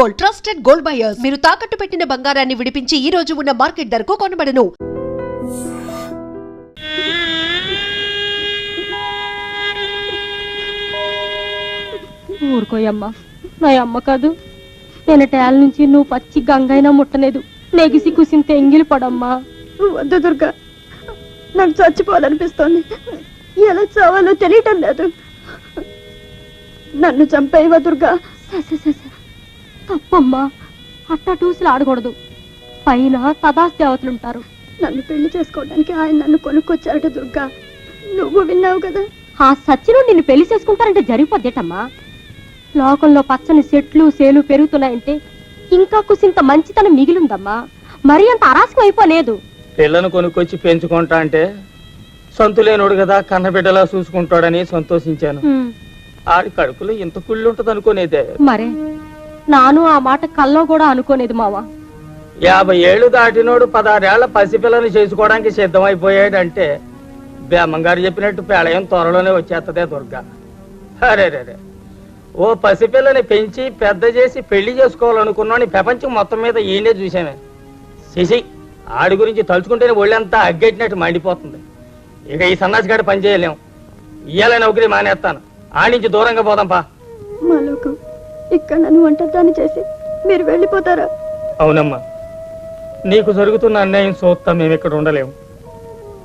Gold, trusted gold buyers. మీరు తాకట్టు పెట్టిన బంగారాన్ని విడిపించి ఈ రోజు ఉన్న మార్కెట్ ధరకు కొనబడను. ఊరుకోయమ్మా, నా అమ్మ కాదు. నేనటేళ్ళ నుంచి నువ్వు పచ్చి గంగైనా ముట్టలేదు. నెగిసి కుసింతే ఎంగిలి పడమ్మా. వద్దు దుర్గా, నాకు చచ్చిపోవాలనిపిస్తోంది. ఎలా చావాలో తెలియటం లేదు. నన్ను చంపేవా దుర్గా? తప్పమ్మా, అట్టా టూసులు ఆడకూడదు. పైన తదాస్ దేవతలుంటారు. నన్ను పెళ్లి చేసుకోవడానికి ఆయన నన్ను కొనుక్కొచ్చారట దుర్గా. నువ్వు విన్నావు కదా? ఆ సచ్చిను నిన్ను పెళ్లి చేసుకుంటారంటే జరిగిపోద్దేటమ్మా. లోకంలో పచ్చని చెట్లు సేలు పెరుగుతున్నాయంటే ఇంకా కుసింత మంచితనం మిగిలిందమ్మా. మరి అంత అరాచకం అయిపోలేదు. పిల్లను కొనుక్కొచ్చి పెంచుకుంటా అంటే సంతులేనోడు కదా, కన్నబిడ్డలా చూసుకుంటాడని సంతోషించాను. ఆడి కడుపులో ఇంత కుళ్ళు ఉంటది అనుకోనేదే. మరే నాను ఆ మాట కల్లో కూడా అనుకోలేదు మావా. 50 ఏళ్లు దాటినోడు 16 ఏళ్ల పసిపిల్లని చేసుకోవడానికి సిద్ధమైపోయాడంటే బేమంగారు చెప్పినట్టు పేళయం త్వరలోనే వచ్చేస్తదే దుర్గా. అరే రే, ఓ పసిపిల్లని పెంచి పెద్ద చేసి పెళ్లి చేసుకోవాలనుకున్నాను. ప్రపంచం మొత్తం మీద ఈయనే చూసామే. శశి ఆడి గురించి తలుచుకుంటేనే ఒళ్ళంతా అగ్గెట్టినట్టు మండిపోతుంది. ఇక ఈ సన్నాసిగాడి పని చేయలేం. ఇయ్యాల నౌకరీ మానేస్తాను. ఆడి నుంచి దూరంగా పోదాంపా. మా లోకం ఇక్కడ నన్ను ఒంటరిదాన్ని చేసి మీరు వెళ్ళిపోతారా? అవునమ్మా, నీకు జరుగుతున్న అన్యాయం చూస్తా మేము ఇక్కడ ఉండలేము.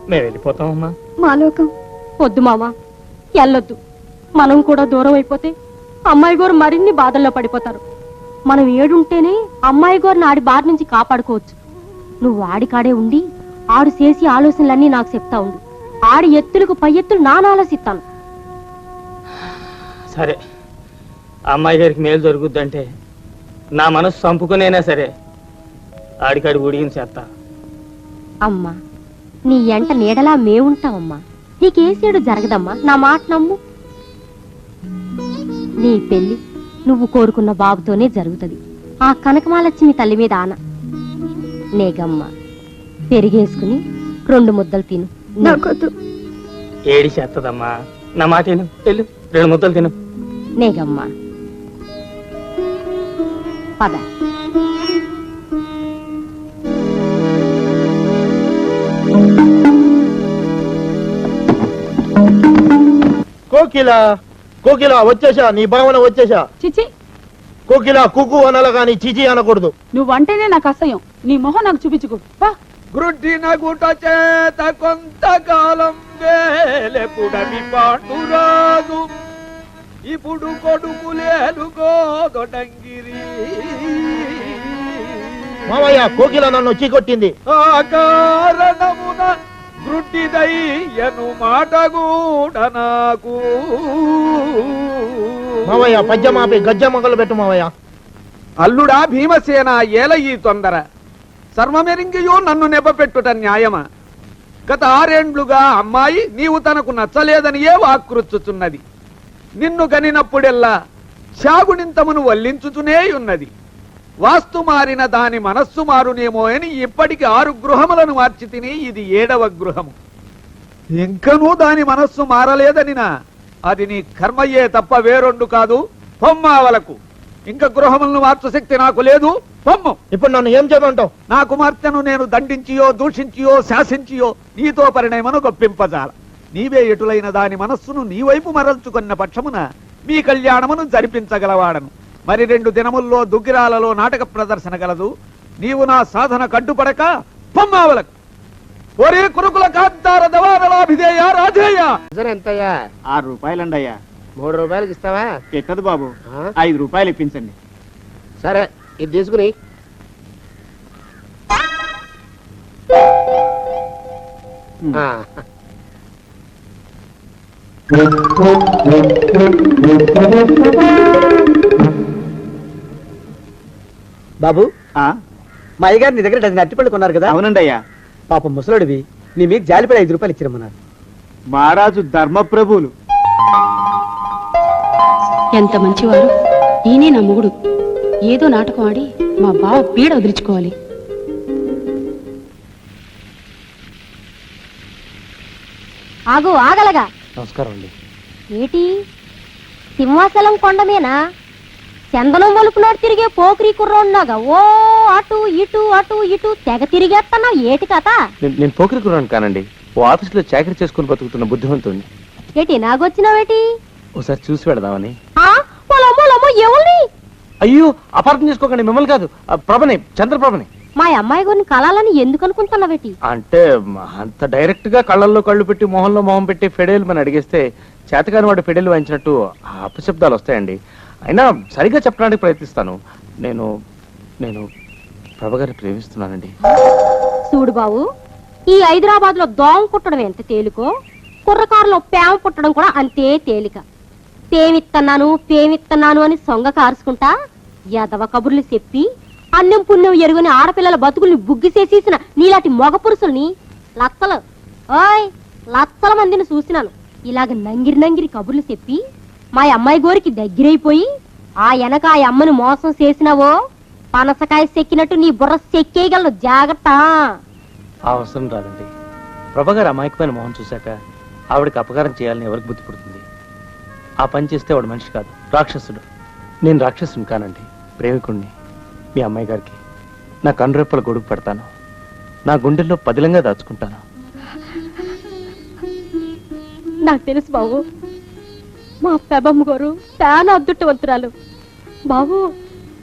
మేము వెళ్ళిపోతామమ్మా. మా లోకం వద్దు మావా, వెళ్ళొద్దు. మనం కూడా దూరం అయిపోతే అమ్మాయి గారు మరిన్ని బాధల్లో పడిపోతారు. మనం ఏడుంటేనే అమ్మాయి గారిని ఆడి బాధ నుంచి కాపాడుకోవచ్చు. నువ్వు ఆడికాడే ఉండి ఆడు చేసి ఆలోచనలన్నీ నాకు చెప్తా ఉండు. ఆడి ఎత్తులకు పై ఎత్తులు నాన్న ఆలోచిస్తాను. సరే, అమ్మాయి గారికి మేలు జరుగుద్దంటే నా మనసు చంపుకునేనా సరే ఆడికాడి ఉడిగిన చేస్తా. అమ్మా, నీ ఎంట నీడలా మేవుంటావమ్మా. నీకేసేడు జరగదమ్మా, నా మాట నమ్ము. నీ పెళ్లి నువ్వు కోరుకున్న బాబుతోనే జరుగుతుంది. ఆ కనకమాలచ్చి తల్లి మీద ఆన. నేగమ్మ పెరిగేసుకుని 2 ముద్దలు తిను. నాకొద్దు. ఏడి చేస్తదమ్మా, నా మాట విను. 2 ముద్దలు తిను. నేగమ్మ పద. కోకిలా కోకిలా వచ్చేసా, నీ భావన వచ్చేసా. చిచి, కోకిలా కుకు అనాల గాని చిచి అనకూడదు. నువ్వంటేనే నాకు అసహ్యం. నీ మొహం నాకు చూపించుకో. గ్రుడ్డిన గుట చేత కొంతకాలం వేలెపుడమి పాండురాదు, ఇప్పుడు కొడుకులేలుగోదొడంగిరి. మామయ్య, కోకిల నన్ను చీకొట్టింది. ఆ కారణమున గ్రుడ్డిదయ్యను మాట కూడా నాకు. మామయ్య, పద్యమాపి గజ్జ మొగలు పెట్టు మామయ్య. అల్లుడా భీమసేన, ఏల ఈ తొందర? సర్వమెరింగియో నన్ను నెపపెట్టుట న్యాయమా? గత 6 ఏండ్లుగా అమ్మాయి నీవు తనకు నచ్చలేదనియే వాక్రుచ్చుచున్నది. నిన్ను కనినప్పుడెల్లా శాగునింతమును వల్లించుతూనే ఉన్నది. వాస్తు మారిన దాని మనస్సు మారునేమో అని ఇప్పటికి 6 గృహములను మార్చి తిని ఇది 7వ గృహము. ఇంకనూ దాని మనస్సు మారలేదనినా అది నీ కర్మయ్యే తప్ప వేరొండు కాదు. పొమ్మావలకు ఇంకా గృహములను మార్చు శక్తి నాకు లేదు. పొమ్ము. ఇప్పుడు నన్ను ఏం చేయమంటావు? నా కుమార్తెను నేను దండించియో దూషించియో శాసించియో నీతో పరిణయమను గొప్పింపజాల. నీవే ఎటులైన దాని మనస్సును నీ వైపు మరల్చుకున్న పక్షమున మీ కళ్యాణమును జరిపించగలవాడను. మరి 2 దినముల్లో దుగ్గిరాలలో నాటక ప్రదర్శన గలదు. నీవు నా సాధన కడ్డుపడక పొమ్మావలకు. ఒరే కురుకుల కాంతార దవారలాభిధేయ రాధేయ. ఎంతయ్యా? 6 రూపాయలండి అయ్యా. 3 రూపాయలకి ఇస్తావా? ఎక్కదు బాబు, 5 రూపాయలు ఇప్పించండి. సరే, ఇది తీసుకుని. బాబు, మా అయ్యగారు నీ దగ్గర 10 అరటిపళ్ళు కొన్నారు కదా? అవునండి అయ్యా. పాపం ముసలుడివి, నీ మీకు జాలిపడి 5 రూపాయలు ఇచ్చిరమ్మన్నారు. మహారాజు ధర్మప్రభువులు. ఎంత మంచివారు. ఈయనే నా మొగుడు. ఏదో నాటకం ఆడి మా బావ పీడ వదిలించుకోవాలి. ఆగు, ఆగలగా. నమస్కారం అండి. ఏటి సింహాచలం కొండమేనా? చందనం వలుపునాడు తిరిగే పోకిరి కుర్రోడ్లాగా ఓ అటు ఇటు అటు ఇటు తెగ తిరిగేస్తున్నావు ఏటి కథ? నేను పోకిరి కుర్రాను కానండి. ఓ ఆఫీసులో చాకరీ చేసుకుని బతుకుతున్న బుద్ధిమంతుడిని. ఏటి నాగొచ్చినావేటి? ఒకసారి చూసి పెడదామని. పొలమ్మో ఎవరిని? అయ్యో, అపార్థం చేసుకోకండి, మిమ్మల్ని కాదు, ప్రభని, చంద్రప్రభని. మా అమ్మాయి గారిని కలాలని ఎందుకు అనుకుంటున్నావేటి? అంటే అంత డైరెక్ట్ గా కళ్ళల్లో కళ్ళు పెట్టి మొహంలో మొహం పెట్టి ఫెడేలు అని అడిగేస్తే చేతకాని వాడు ఫెడేలు వాయించినట్టు అపశబ్దాలు వస్తాయండి. అయినా సరిగా చెప్పడానికి ప్రయత్నిస్తాను. నేను నేను ప్రభగారిని ప్రేమిస్తున్నానండి. చూడు బావు, ఈ హైదరాబాద్ లో దోమ కుట్టడం ఎంత తేలికో, కుర్రకారులో పేమ పుట్టడం కూడా అంతే తేలిక. పేమిత్తన్నాను అని సొంగ కారుసుకుంటా యాదవ కబుర్లు చెప్పి అన్నం పుణ్యం ఎరుగని ఆడపిల్లల బతుకుల్ని బుగ్గిసేసేసిన నీలాంటి మొగ పురుషుల్ని లచ్చల మందిని చూసినాను. ఇలాగ నంగిరి కబుర్లు చెప్పి మా అమ్మాయి గోరికి దగ్గరైపోయి ఆ వెనక ఆ అమ్మని మోసం చేసినావో పనసకాయ చెక్కినట్టు నీ బుర్ర చెక్కేయగలను, జాగ్రత్త. అవసరం రాదండి. ప్రభగారు అమాయకమైన మొహం చూశాక ఆవిడకి అపకారం చేయాలని ఎవరికి బుద్ధి పుడుతుంది? ఆ పని చేస్తే వాడు మనిషి కాదు, రాక్షసుడు. నేను రాక్షసుని కానండి, ప్రేమికుణ్ణి. మీ అమ్మాయి గారికి నా కనురెప్పల గొడుగు పెడతాను, నా గుండెల్లో పదిలంగా దాచుకుంటాను. నాకు తెలుసు బాబు, మా పెబమ్మ గారు చాలా అదృష్టవంతురాలు. బాబు,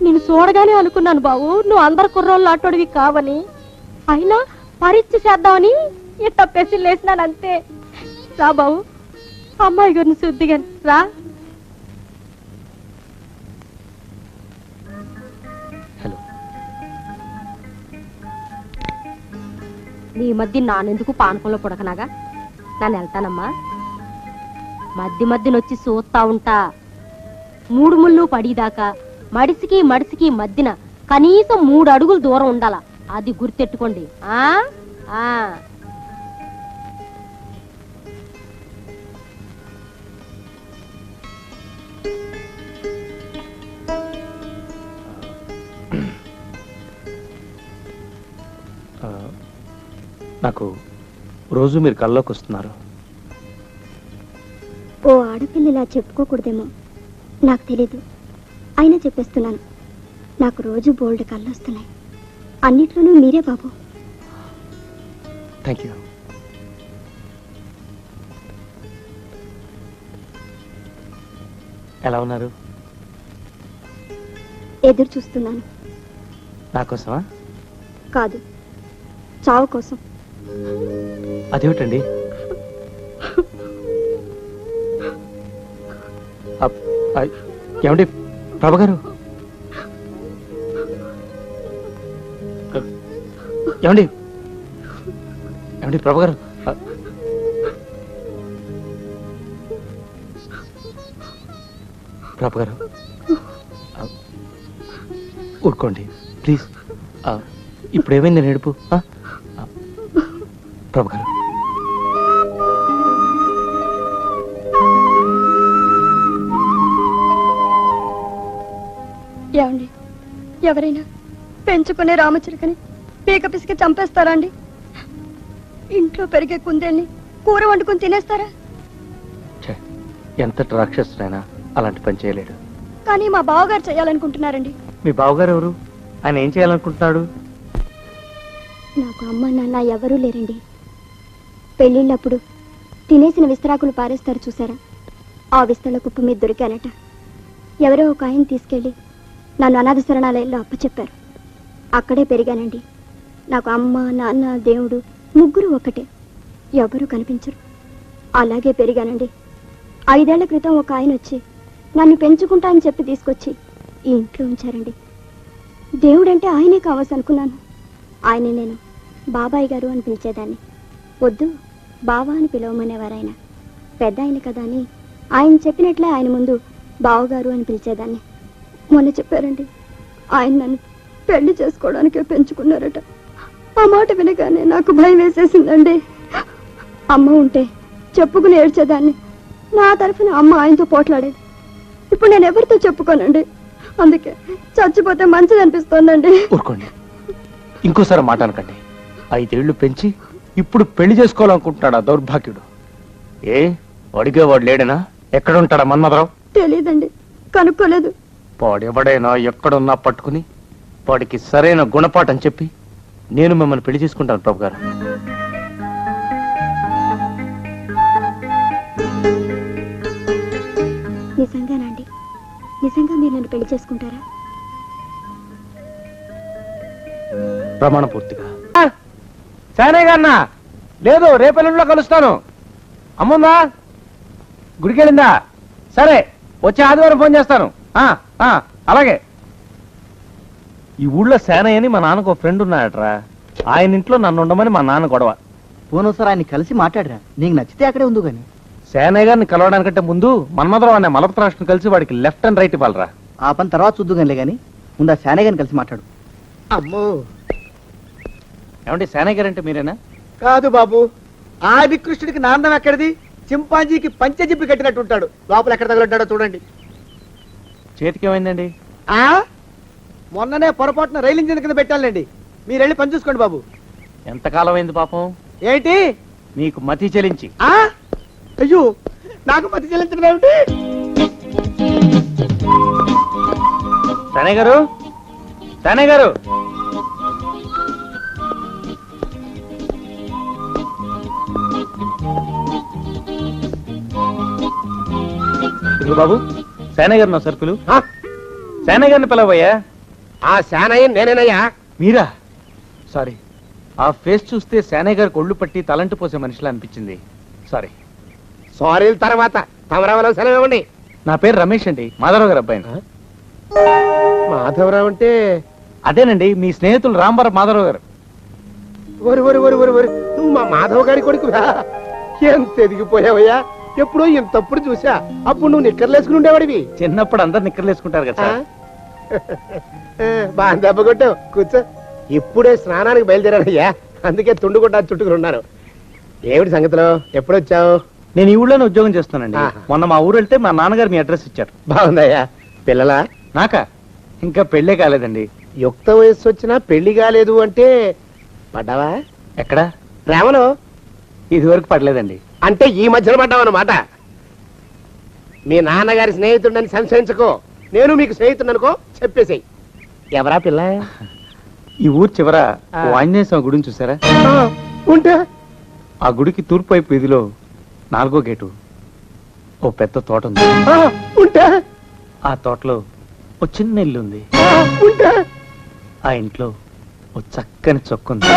నేను చూడగానే అనుకున్నాను బాబు, నువ్వు అందరు కుర్రోళ్ళు ఆటోడివి కావని. అయినా పరీక్ష చేద్దామని ఇట్ట పెసిల్ వేసినాను అంతే. రా బాబు, అమ్మాయి గారిని శుద్ధిగా రా. హలో. నీ మధ్య నానెందుకు పానకంలో పుడకనాగా? నన్ను వెళ్తానమ్మా. మధ్యనొచ్చి చూస్తా ఉంటా. 3 ముళ్ళు పడిదాకా మడిసికి మధ్యన కనీసం 3 అడుగులు దూరం ఉండాల. అది గుర్తెట్టుకోండి. నాకు రోజు మీరు కల్లోకి వస్తున్నారు. ఓ ఆడపిల్ల ఇలా చెప్పుకోకూడదేమో నాకు తెలీదు, అయినా చెప్పేస్తున్నాను. నాకు రోజు బోల్డ్ కళ్ళు వస్తున్నాయి. అన్నిట్లోనూ మీరే బాబు. Thank you. ఎలా ఉన్నారు? ఎదురు చూస్తున్నాను. నా కోసమా? కాదు, చావు కోసం. అదేమిటండి? ఏమండి ప్రభగారు? ఏమండి ప్రభగారు? ప్రభగారు ఊరుకోండి ప్లీజ్. ఇప్పుడు ఏమైంది నేడుపు? ప్రభగారు, ఏమండి, ఎవరైనా పెంచుకునే రామచిలుకని పీక పిసికి చంపేస్తారా అండి? ఇంట్లో పెరిగే కుందేల్ని కూర వండుకొని తినేస్తారా? ఎంతటి రాక్షసుడైనా అలాంటి పని చేయలేడు. కానీ మా బావగారు చేయాలనుకుంటున్నారండి. మీ బావగారు ఎవరు? ఆయన ఏం చేయాలనుకుంటున్నాడు? నాకు అమ్మ నాన్న ఎవరూ లేరండి. పెళ్ళిళ్ళప్పుడు తినేసిన విస్తరాకులు పారేస్తారు చూసారా, ఆ విస్తల కుప్ప మీద దొరికానట. ఎవరో ఒక ఆయన తీసుకెళ్ళి నన్ను అనాథ శరణాలయంలో అప్పచెప్పారు. అక్కడే పెరిగానండి. నాకు అమ్మ నాన్న దేవుడు ముగ్గురు ఒకటే, ఎవరూ కనిపించరు. అలాగే పెరిగానండి. 5 ఏళ్ల క్రితం ఒక ఆయన వచ్చి నన్ను పెంచుకుంటా అని చెప్పి తీసుకొచ్చి ఈ ఇంట్లో ఉంచారండి. దేవుడంటే ఆయనే కావాల్సి అనుకున్నాను. ఆయనే నేను బాబాయ్ గారు అని పిలిచేదాన్ని. వద్దు, బావా అని పిలవమనేవారు. ఆయన పెద్ద ఆయన కదా అని ఆయన చెప్పినట్లే ఆయన ముందు బావగారు అని పిలిచేదాన్ని. మొన్న చెప్పారండి, ఆయన నన్ను పెళ్లి చేసుకోవడానికే పెంచుకున్నారట. ఆ మాట వినగానే నాకు భయం వేసేసిందండి. అమ్మ ఉంటే చెప్పుకుని ఏడ్చేదాన్ని. నా తరఫున అమ్మ ఆయనతో పోట్లాడేది. ఇప్పుడు నేను ఎవరితో చెప్పుకోనండి. అందుకే చచ్చిపోతే మంచిది అనిపిస్తోందండి. ఊరుకోండి, ఇంకోసారి మాట అనకండి. 5 ఏళ్లు పెంచి ఇప్పుడు పెళ్లి చేసుకోవాలనుకుంటున్నాడు ఆ దౌర్భాగ్యుడు. అడిగేవాడు లేడనా? ఎక్కడ ఉంటాడా మన్మధరావు? తెలీదండి, కనుక్కోలేదు. వాడెవడైనా ఎక్కడున్నా పట్టుకుని వాడికి సరైన గుణపాఠం చెప్పి నేను మిమ్మల్ని పెళ్లి చేసుకుంటాను ప్రభు గారు. నిజంగానండి? నిజంగా మీరు నన్ను పెళ్లి చేసుకుంటారా? ప్రమాణ పూర్తిగా. సానే గారన్నా లేదు, రేపెల్లుండిలో కలుస్తాను. అమ్ముందా? గుడికెళ్ళిందా? సరే, వచ్చే ఆదివారం ఫోన్ చేస్తాను. అలాగే. ఈ ఊళ్ళో సేనయ్య అని మా నాన్నకు ఒక ఫ్రెండ్ ఉన్నాడట్రా. ఆయన ఇంట్లో నన్ను ఉండమని మా నాన్న గొడవ. పోనోసారి ఆయన కలిసి మాట్లాడరా, నీకు నచ్చితే అక్కడే ఉండు గాని. సేనయ్య గారిని కలవడానికంటే ముందు మన్మధరావు అనే మలపత్రాష్ట్రం కలిసి వాడికి లెఫ్ట్ అండ్ రైట్ ఇవ్వాలరా. ఆ పని తర్వాత చూద్దుగానిలే గాని ముందు ఆ సానే గారిని కలిసి మాట్లాడు. అమ్మో ఏమంటే సేనయ్య గారు అంటే మీరేనా? కాదు బాబు, ఆది కృష్ణుడికి నాందం ఎక్కడిది? చింపాంజీకి పంచజిప్పి కట్టినట్టు ఉంటాడు. లోపల ఎక్కడ తగులుంటాడో చూడండి. చేతికి ఏమైందండి? మొన్ననే పొరపాటున రైలు ఇంజిన్ కింద పెట్టాలండి. మీరు వెళ్ళి పని చూసుకోండి బాబు. ఎంతకాలం అయింది పాపం? ఏంటి మీకు మతి చెలించి? అయ్యో, నాకు మతి చెల్లించడం ఏమిటి? సేనయ్య గారు, సేనయ్య గారు, ఇదిగో బాబు, సేనయ్య గారు నా సరుకులు. సేనయ్య గారిని పిలవయ్యా. ఆ శానయ్య నేనేనయ్యా. మీరా? సారీ, ఆ ఫేస్ చూస్తే సేనయ్య గారికి ఒళ్ళు పట్టి తలంటి పోసే మనిషిలా అనిపించింది. సారీ. సారీల తర్వాత తమరావలో సెలవు ఇవ్వండి. నా పేరు రమేష్ అండి, మాధవరావు గారు అబ్బాయిని. మాధవరావు అంటే అదేనండి, మీ స్నేహితులు రాంబారావు మాధవరావు గారు. ఒరి ఒరి ఒరి ఒరి ఒరి నువ్వు మా మాధవ్ గారి కొడుకురా? ఎంత ఎదిగిపోయావయ్యా. ఎప్పుడో ఇంతప్పుడు చూసా, అప్పుడు నువ్వు నిక్కర్లేసుకుని ఉండేవాడివి. చిన్నప్పుడు అందరు నిక్కర్లేసుకుంటారు కదా సార్. బాగా దెబ్బ కొట్టావు, కూర్చో. ఇప్పుడే స్నానానికి బయలుదేరానయ్యా, అందుకే తుండుకుంటా చుట్టుకుని ఉన్నాను. ఏమిటి సంగతిలో? ఎప్పుడొచ్చావు? నేను ఈ ఊళ్ళోనే ఉద్యోగం చేస్తానండి. ఆహా. మొన్న మా ఊరు వెళ్తే మా నాన్నగారు మీ అడ్రస్ ఇచ్చారు. బాగుందయ్యా. పిల్లలా? నాకా? ఇంకా పెళ్ళే కాలేదండి. యుక్త వయస్సు వచ్చినా పెళ్లి కాలేదు అంటే పడ్డావా? ఎక్కడ? ప్రేమలో? ఇది వరకు పడలేదండి. అంటే ఈ మధ్యన పడ్డావన్నమాట. మీ నాన్నగారి స్నేహితుడని సంశయించుకో. నేను మీకు స్నేహితుడు అనుకో, చెప్పేసేయ్. ఎవరా పిల్ల? ఈ ఊరు చివర ఓ ఆంజనేయ స్వామి గుడిని చూసారా? ఉంటే ఆ గుడికి తూర్పు వైపు వీధిలో 4వ గేటు ఓ పెద్ద తోట ఉంది. ఉంటే ఆ తోటలో ఓ చిన్న ఇల్లు ఉంది. ఉంటే ఆ ఇంట్లో ఓ చక్కని చొక్కుంది.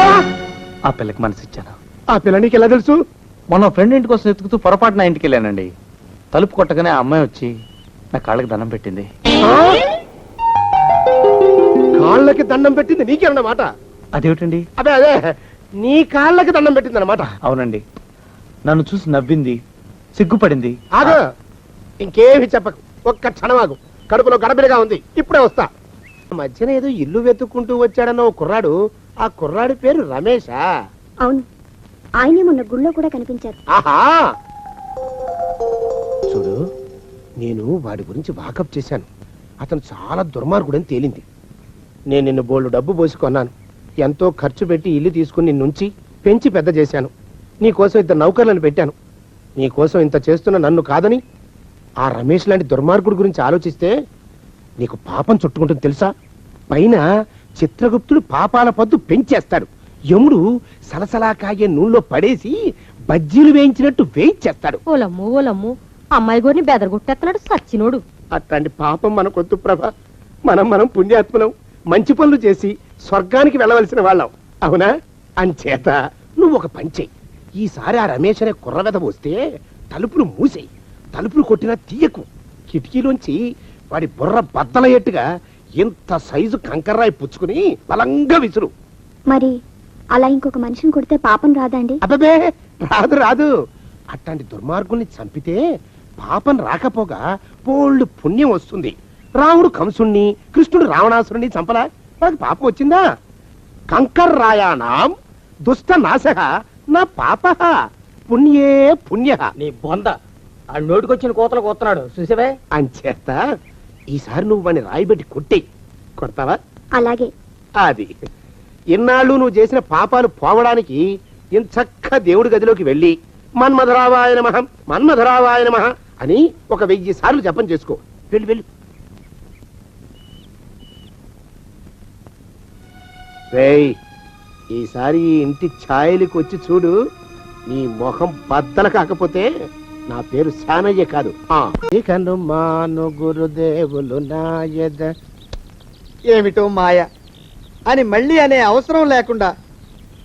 ఆ పిల్లకి మనసిచ్చాను. ఆ పిల్ల నీకు ఎలా తెలుసు? మొన్న ఫ్రెండ్ ఇంటి కోసం ఎత్తుకుతూ పొరపాటున ఇంటికి వెళ్ళానండి. తలుపు కొట్టగానే ఆ అమ్మాయి వచ్చి నా కాళ్ళకి దండం పెట్టింది. కాళ్ళకి దండం పెట్టింది నీకేనమాట? అదేమిటండి? అదే అదే, నీ కాళ్ళకి దండం పెట్టింది అనమాట. అవునండి. నన్ను చూసి నవ్వింది, సిగ్గుపడింది. ఆగు, ఇంకేమి చెప్పకు. ఒక్క క్షణం ఆగు. కడుపులో గడబిడిగా ఉంది, ఇప్పుడే వస్తా. మధ్యన ఏదో ఇల్లు వెతుక్కుంటూ వచ్చాడన్న ఓ కుర్రాడు. ఆ కుర్రాడి పేరు రమేషా? అవును, ఆయనే మొన్న గుళ్ళో కూడా కనిపించారు. ఆహా, చూడు, నేను వాడి గురించి వాకప్ చేశాను. అతను చాలా దుర్మార్గుడని తేలింది. నేను నిన్ను బోల్డు డబ్బు పోసి కొన్నాను. ఎంతో ఖర్చు పెట్టి ఇల్లు తీసుకుని నిన్నుంచి పెంచి పెద్ద చేశాను. నీకోసం 2 నౌకర్లను పెట్టాను. నీకోసం ఇంత చేస్తున్న నన్ను కాదని ఆ రమేష్ లాంటి దుర్మార్గుడి గురించి ఆలోచిస్తే నీకు పాపం చుట్టుకుంటుంది తెలుసా? పైన చిత్రగుప్తుడు పాపాల పద్దు పెంచేస్తాడు. యముడు సలసలా కాగే నూనెలో పడేసి బజ్జీలు వేయించినట్టు వేయించేస్తాడు. ఓలమ్ము ఓలమ్ము, అమ్మాయి గోరిని బెదరగొట్టేస్తున్నాడు సచ్చినోడు. అట్లాంటి పాపం మనకొద్దు ప్రభ. మనం పుణ్యాత్మలం, మంచి పనులు చేసి స్వర్గానికి వెళ్ళవలసిన వాళ్ళం, అవునా? అంచేత నువ్వు ఒక పని చెయ్యి. ఈసారి ఆ రమేష్ అనే కుర్రవెద వస్తే తలుపులు మూసేయి. తలుపులు కొట్టినా తీయకు. కిటికీలోంచి వాడి బుర్ర బద్దలయ్యేట్టుగా ఇంత సైజు కంకర్రాయి పుచ్చుకుని బలంగా విసురు. మరి అలా ఇంకొక మనిషిని కొడితే పాపం రాదండి? అబ్బే, రాదు. అట్లాంటి దుర్మార్గుల్ని చంపితే పాపం రాకపోగా పోళ్ళు పుణ్యం వస్తుంది. రాముడు కంసుణ్ణి, కృష్ణుడు రావణాసురుణ్ణి చంపలా, వాడికి పాపం వచ్చిందా? కంకర్రాయాణం దుష్ట నాశః నా పాపః పుణ్యే పుణ్యః. నీ బొంద ఆ నోటికొచ్చిన కోతలు కోస్తున్నాడు చూసావే. అంచేత ఈసారి నువ్వు వాడిని రాయిబెట్టి కొట్టేయి. కొడతావా? అలాగే. అది ఇన్నాళ్ళు నువ్వు చేసిన పాపాలు పోవడానికి ఇంచక్క దేవుడి గదిలోకి వెళ్ళి మన్మధరావాయ నమః మన్మధరావాయ నమః అని ఒక 1000 సార్లు జపం చేసుకో. వెళ్ళు. రేయ్, ఈసారి ఈ ఇంటి ఛాయలకు వచ్చి చూడు, నీ మొహం బద్దలు కాకపోతే నా పేరు శానయ్య కాదు. ఇకను మాను గురుదేవులు నాయద. ఏమిటో మాయ అని మళ్ళీ అనే అవసరం లేకుండా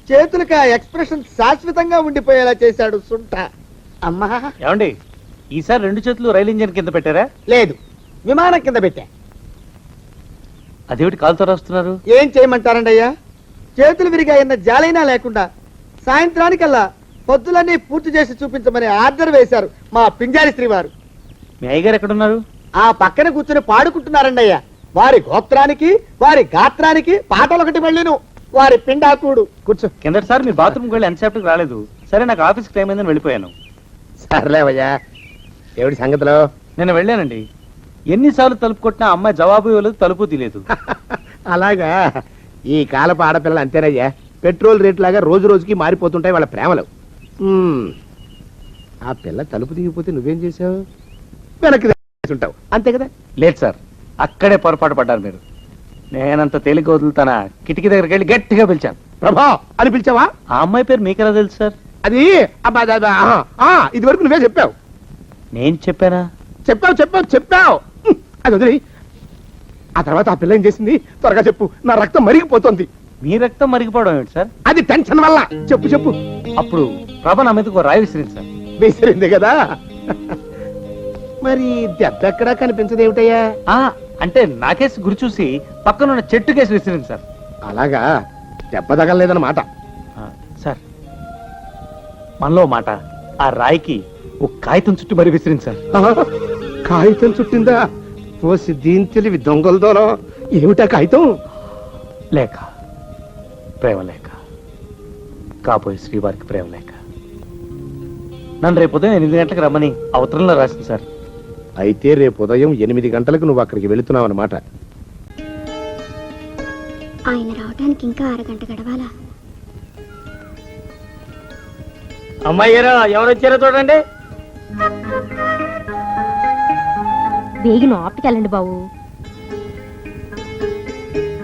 చేతులకు ఆ ఎక్స్ప్రెషన్ శాశ్వతంగా ఉండిపోయేలా చేశాడు సుంఠ. అమ్మా, ఏమండి ఈసారి 2 చేతులు రైలు ఇంజన్ కింద పెట్టారా? లేదు, విమానం కింద పెట్టా. అదేమిటి కాలుతో రాస్తున్నారు? ఏం చేయమంటారండి అయ్యా, చేతులు విరిగాయన్న జాలైనా లేకుండా సాయంత్రానికల్లా పొద్దులన్నీ పూర్తి చేసి చూపించమని ఆర్డర్ వేశారు మా పింజారి శ్రీ వారు. మీ అయ్యగారు ఎక్కడున్నారు? ఆ పక్కన కూర్చొని పాడుకుంటున్నారండి అయ్యా. వారి గోత్రానికి వారి గాత్రానికి పాటలు ఒకటి మళ్ళీను వారి పిండాకుడు. కూర్చో. కిందటిసారి మీరు బాత్రూమ్కి వెళ్ళి ఎంతసేపటికి రాలేదు. సరే, నాకు ఆఫీస్కి టైం అయిందని వెళ్ళిపోయాను. సర్లేవయ్యా, ఏమిటి సంగతిలో? నేను వెళ్ళానండి. ఎన్నిసార్లు తలుపు కొట్టినా అమ్మాయి జవాబు ఇవ్వలేదు, తలుపు తీయలేదు. అలాగా, ఈ కాలపు ఆడపిల్లలు అంతేనయ్యా. పెట్రోల్ రేట్ లాగా రోజు రోజుకి మారిపోతుంటాయి వాళ్ళ ప్రేమలు. ఆ పిల్ల తలుపు దిగిపోతే నువ్వేం చేసావు? వెనక్కి ఉంటావు, అంతే కదా? లేదు సార్, అక్కడే పొరపాటు పడ్డారు మీరు. నేనంత తేలిక వదులుతానా? కిటికీ దగ్గరికి వెళ్ళి గట్టిగా పిలిచాను. ప్రభా అని పిలిచావా? ఆ అమ్మాయి పేరు మీకెలా తెలుసు సార్? అది ఇది వరకు నువ్వే చెప్పావు. నేను చెప్పానా? చెప్పావు. అది వదిలి, ఆ తర్వాత ఆ పిల్ల ఏం చేసింది? త్వరగా చెప్పు, నా రక్తం మరిగిపోతుంది. మీ రక్తం మరిగిపోవడం ఏమిటి సార్? అది టెన్షన్ వల్ల. చెప్పు. అప్పుడు ప్రభ నా మీదకు రాయి విసిరింది సార్. విసిరింది కదా? మరి దెబ్బ ఎక్కడా కనిపించదు ఏమిటయ్యా? అంటే నాకేసి గురి చూసి పక్కనున్న చెట్టు కేసి విసిరింది సార్. అలాగా, దెబ్బ తగలలేదన్నమాట. సార్, మనలో మాట, ఆ రాయికి ఒక కాగితం చుట్టూ మరి విసిరింది సార్. కాగితం చుట్టిందా? పోసి దీని తెలివి దొంగలదోనో. ఏమిటా కాగితం? లేక, ప్రేమ లేక, కాబోయే శ్రీవారికి ప్రేమ లేక. నన్ను రేపు ఉదయం 8 గంటలకు రమ్మని అవతరంలో రాసింది సార్. అయితే రేపు ఉదయం 8 గంటలకు నువ్వు అక్కడికి వెళుతున్నావు అన్నమాట. ఆయన రావడానికి ఇంకా అరగంట గడవాలా? అమ్మాయి గారు ఎవరు వచ్చారో చూడండి. వేగిన ఆపుకెళ్ళండి బాబు.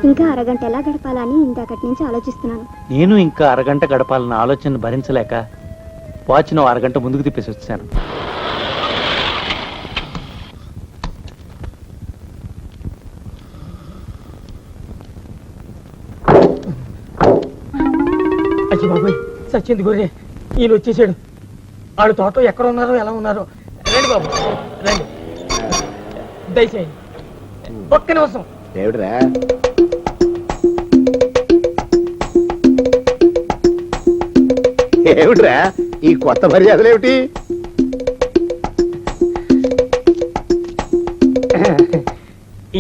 ఇంకా అరగంట ఎలా గడపాలా అని ఇందాకటి నుంచి ఆలోచిస్తున్నాను. నేను ఇంకా అరగంట గడపాలన్న ఆలోచన భరించలేక వాచ్ను అరగంట ముందుకు తిప్పేసి వచ్చాను. అచ్చి బాబాయ్, సచ్చింది గొర్రె. ఈయన వచ్చేసాడు. ఆడు తోటలో ఎక్కడ ఉన్నారో ఎలా ఉన్నారో. రండి బాబు, రండి, దయచేయండి. ఒక్క నిమిషం. ఏమిట్రా? ఏమిట్రా ఈ కొత్త మర్యాదలు ఏమిటి?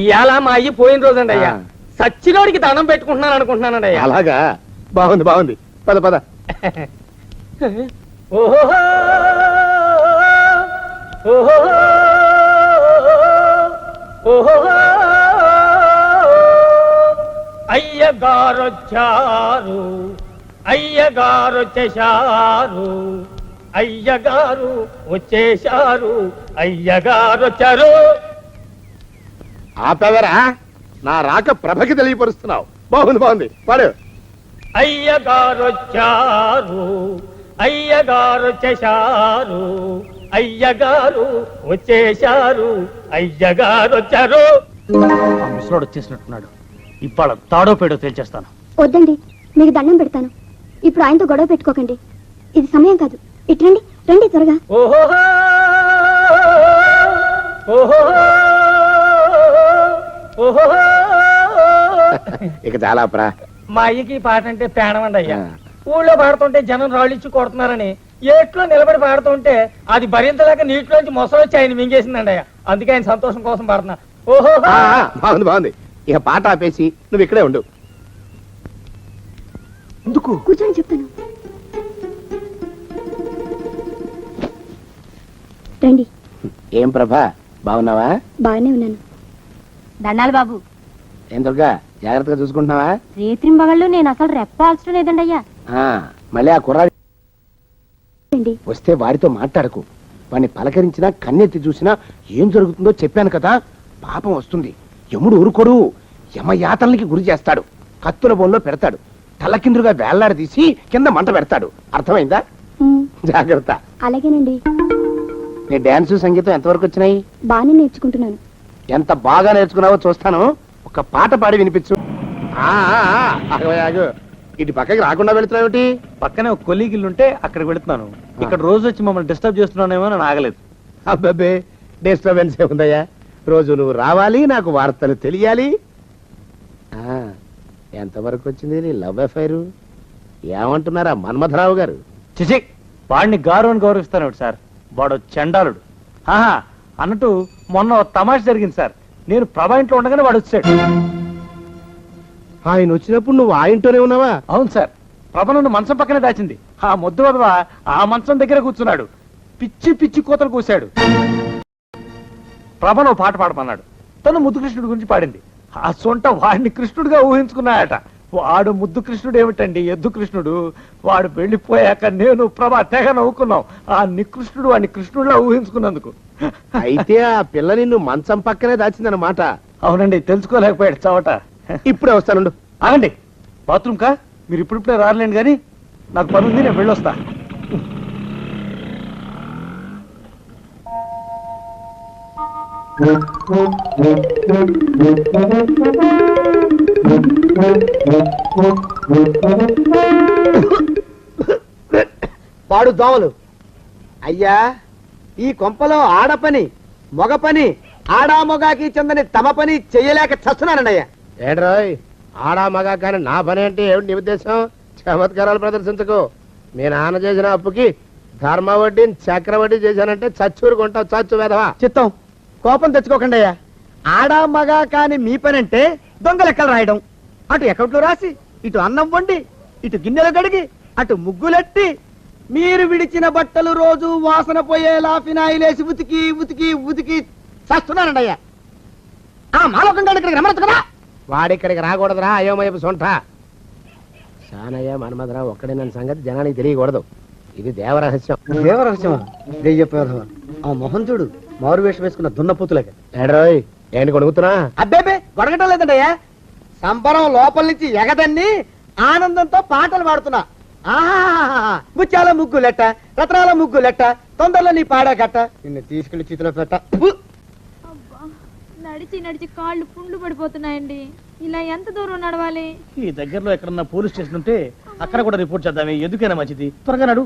ఇవాళ మా అయ్యి పోయిన రోజండి అయ్యా. సచ్చినోడికి దండం పెట్టుకుంటున్నాను అనుకుంటున్నానండి అయ్యా. అలాగా, బాగుంది. పద. ఓహో అయ్యగారొచ్చారు, అయ్యగారు వచ్చేశారు, అయ్యగారు వచ్చేశారు, అయ్యగారు వచ్చారు. ఆపేవరా? నా రాక ప్రభకి తెలియపరుస్తున్నావు. బాగుంది. పాడు. అయ్యగారు వచ్చారు, అయ్యగారు వచ్చేశారు, అయ్యగారు వచ్చేశారు, అయ్యగారు వచ్చారు. ఆ ముసలోడు వచ్చేసినట్టున్నాడు. ఇవాళ తాడో పేడో తేల్చేస్తాను. వద్దండి, మీకు దండం పెడతాను. ఇప్పుడు ఆయనతో గొడవ పెట్టుకోకండి. ఇది సమయం కాదు. ఇటు రండి త్వరగా. ఓహో ఓహో ఓహో. ఇక చాలా ప్రా. మా అయ్యకి ఈ పాట అంటే పేడమండి అయ్యా. ఊళ్ళో పాడుతుంటే జనం రాళ్ళిచ్చి కొడుతున్నారని ఏట్లో నిలబడి పాడుతుంటే అది భరించలేక నీటిలోంచి మొసలొచ్చి ఆయన మింగేసిందండి అయ్యా. అందుకే ఆయన సంతోషం కోసం పాడుతున్నా. ఓహో బాగుంది. ఇక పాట ఆపేసి నువ్వు ఇక్కడే ఉండు. ఎందుకు? కూర్చొని చెప్తాను. రండి. ఏం ప్రభా, బాగున్నావా? బాగానే ఉన్నాను. దండాలి బాబు. ఏం దుర్గా, జాగ్రత్తగా చూసుకుంటున్నావా? రేత్రింబగళ్ళు నేను అసలు రెప్పాల్చడం లేదండి అయ్యా. మళ్ళీ ఆ కుర్రాడి వస్తే వాడితో మాట్లాడకు. వాడిని పలకరించినా కన్నెత్తి చూసినా ఏం జరుగుతుందో చెప్పాను కదా. పాపం వస్తుంది. యముడు ఊరుకోడు, యమయాతనకి గురి చేస్తాడు. కత్తుల బోన్లో పెడతాడు, తలకిందులుగా వేళ్లాడ తీసి కింద మంట పెడతాడు. అర్థమైందా? జాగ్రత్త. అలాగేనండి. నీ డాన్స్ సంగీతం ఎంతవరకు వచ్చినాయి? బాగానే నేర్చుకుంటున్నాను. ఎంత బాగా నేర్చుకున్నావో చూస్తాను. ఒక పాట పాడి వినిపించు. ఆగు, ఇటు పక్కకి రాకుండా వెళుతున్నావుటి? పక్కనే ఒక కొలీగిల్లుంటే అక్కడికి వెళుతున్నాను. ఇక్కడ రోజు వచ్చి మమ్మల్ని డిస్టర్బ్ చేస్తున్నానేమో అని ఆగలేదు. అబ్బాబే, డిస్టర్బెన్స్ ఏముందయ్యా? రోజు నువ్వు రావాలి, నాకు వార్తలు తెలియాలి. ఎంతవరకు వచ్చింది నీ లవ్ అఫైర్? ఏమంటున్నారా మన్మథరావు గారు? చిచి, వాడిని గారు అని గౌరవిస్తాను సార్. వాడు చండాలుడు. ఆహా, అన్నట్టు మొన్న ఓ తమాష జరిగింది సార్. నేను ప్రభా ఇంట్లో ఉండగానే వాడు వచ్చాడు. ఆయన వచ్చినప్పుడు నువ్వు ఆ ఇంట్లోనే ఉన్నావా? అవును సార్. ప్రభ నన్ను మంచం పక్కనే దాచింది. ఆ ముద్దు వదవ ఆ మంచం దగ్గర కూర్చున్నాడు. పిచ్చి పిచ్చి కోతలు కూశాడు. ప్రభను పాట పాడమన్నాడు. తను ముద్దు కృష్ణుడి గురించి పాడింది. ఆ సొంట వాడిని కృష్ణుడిగా ఊహించుకున్నాయట. వాడు ముద్దు కృష్ణుడు ఏమిటండి, ఎద్దు కృష్ణుడు. వాడు వెళ్ళిపోయాక నేను ప్రభ తెగ నవ్వుకున్నాం. ఆ నికృష్ణుడు వాడిని కృష్ణుడిలా ఊహించుకున్నందుకు. అయితే ఆ పిల్ల నిన్ను మంచం పక్కనే దాచిందన్నమాట. అవునండి, తెలుసుకోలేకపోయాడు చవట. ఇప్పుడే వస్తానుండు. ఆగండి, బాత్రూమ్ కా? మీరు ఇప్పుడిప్పుడే రాలేండి కానీ నాకు పని ఉంది, నేను వెళ్ళొస్తా. పాడు దోమలు. అయ్యా, ఈ కొంపలో ఆడ పని మగ పని ఆడా మొగాకి చెందని తమ పని చెయ్యలేక చస్తున్నానండి అయ్యా. ఏడ్రాయ్, ఆడా మగా కానీ నా పని అంటే ఏమిటి నీ ఉద్దేశం? చమత్కారాలు ప్రదర్శించకు. మీ నాన్న చేసిన అప్పుకి ధర్మ వడ్డీని చక్రవడ్డీ చేశానంటే చచ్చూరు కొంటావు. చచ్చు వేదవా. చిత్తం, కోపం తెచ్చుకోకండి అయ్యా. ఆడా మగా కాని మీ పని అంటే దొంగ లెక్కలు రాయడం. అటు అకౌంట్లో రాసి, ఇటు అన్నం వండి, ఇటు గిన్నెలు కడిగి, అటు ముగ్గులెట్టి, మీరు విడిచిన బట్టలు రోజు వాసన పోయేలా ఫినాయిలేసి ఉతికి ఉతికి ఉతికి చస్తున్నానండి అయ్యా. మాలోకం గారు ఇక్కడికి రమ్మనొచ్చు కదా. వాడిక్కడికి రాకూడదురా అయోమయపు సొంట. సానయ్య మన్మథరావు ఒక్కడే నన్ను సంగతి జనానికి తెలియకూడదు. ఇది దేవరహస్యం. దేవరహస్యమా? చెప్పారు. ఆ మొహం చూడు, మారు వేషం వేసుకున్న దున్నపోతులకి. ఏడ్రాయ్, ఏంటి కొనుగుతున్నా? అబ్బేబే, గొడగటం లేదండయ్యా. సంబరం లోపల నుంచి ఎగదన్ని ఆనందంతో పాటలు పాడుతున్నా. ముత్యాల ముగ్గు లెట్ట, రత్నాల ముగ్గు లెట్ట, తొందరలో నీ పాడా గట్ట, నిన్ను తీసుకెళ్లి చేతిలో పెట్ట. నడిచి నడిచి కాళ్ళు పుండ్లు పడిపోతున్నాయండి. ఇలా ఎంత దూరం నడవాలి? ఈ దగ్గరలో ఎక్కడన్నా పోలీస్ స్టేషన్ ఉంటే అక్కడ కూడా రిపోర్ట్ చేద్దామే. ఎందుకైనా మంచిది. త్వరగా నడు.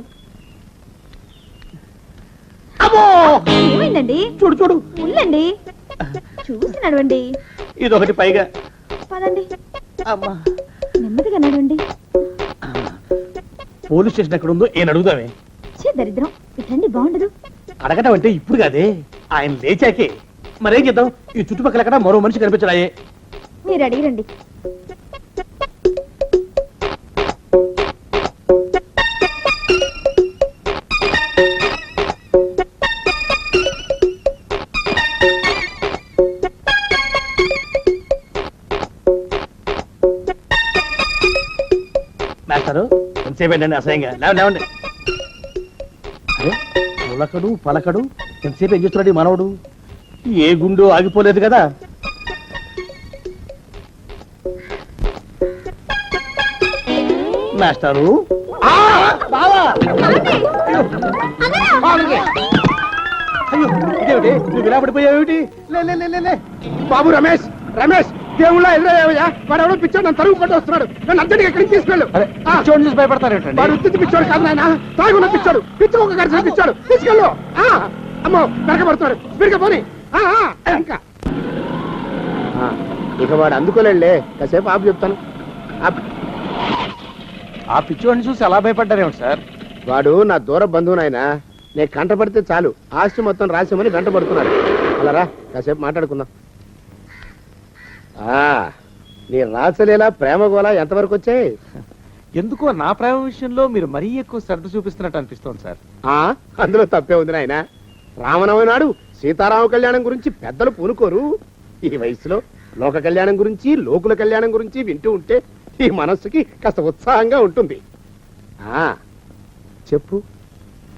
ఏమైందండి? చూడు చూడు, ఉండండి, చూసి నడవండి. ఇదొకటి పైగా. పదండి, నెమ్మదిగా నడవండి. పోలీస్ స్టేషన్ ఎక్కడ ఉందో ఏం అడుగుదామే. దరిద్రం, ఇట్లండి బాగుండదు. అడగటం అంటే ఇప్పుడు కాదే, ఆయన లేచాకే. మరేం చేద్దాం? ఈ చుట్టుపక్కల ఎక్కడ మరో మనిషి కనిపించడాయే. మీరు అడిగిరండి. మాస్టారు, ఎంతసేపు ఏంటండి అసహ్యంగా? లేవండి. అరే, పులకడు పలకడు, ఎంతసేపు ఏం చేస్తున్నాడు ఈ మనవడు? ఏ గుండు ఆగిపోలేదు కదా. మాస్టారు, అయ్యో ఇదేమిటి, నువ్వు ఇలా పడిపోయావేమిటి? లే. బాబు రమేష్, రమేష్, దేవుళ్ళ ఎదురయ్యా. వాడు ఎవడో పిచ్చోడు నన్ను తరుగు కొట్టి వస్తున్నాడు. నన్ను అద్దెకి ఎక్కడికి తీసుకెళ్ళు. పిచ్చోడిని చూసి భయపడతారేంటండి? వాడు ఉత్తి పిచ్చోడు కాదు నాయన, తాగున్న పిచ్చాడు. పిచ్చుకోక గడిచిన పిచ్చాడు. తీసుకెళ్ళు. అమ్మో, వెనకబడుతున్నాడు. స్పీడ్గా పోనీ. ఇంకా ఇక వాడు అందుకోలేడులే. కాసేపు ఆపు చెప్తాను. ఆ పిచ్చోడిని చూసి అలా భయపడ్డారేమిటి సార్? వాడు నా దూర బంధువు నాయన. నేను కంట పడితే చాలు ఆస్తి మొత్తం రాసేమని గంట పడుతున్నాడు. అలా రా, కాసేపు మాట్లాడుకుందాం. నీ రాసలేలా ప్రేమ గోళ ఎంతవరకు వచ్చాయి? ఎందుకో నా ప్రేమ విషయంలో మీరు మరీ ఎక్కువ శ్రద్ధ చూపిస్తున్నట్టు అనిపిస్తోంది సార్. అందులో తప్పే ఉంది నాయన. రామనవమి నాడు సీతారామ కళ్యాణం గురించి పెద్దలు పూనుకోరు. ఈ వయసులో లోక కళ్యాణం గురించి, లోకుల కళ్యాణం గురించి వింటూ ఉంటే ఈ మనస్సుకి కాస్త ఉత్సాహంగా ఉంటుంది. చెప్పు,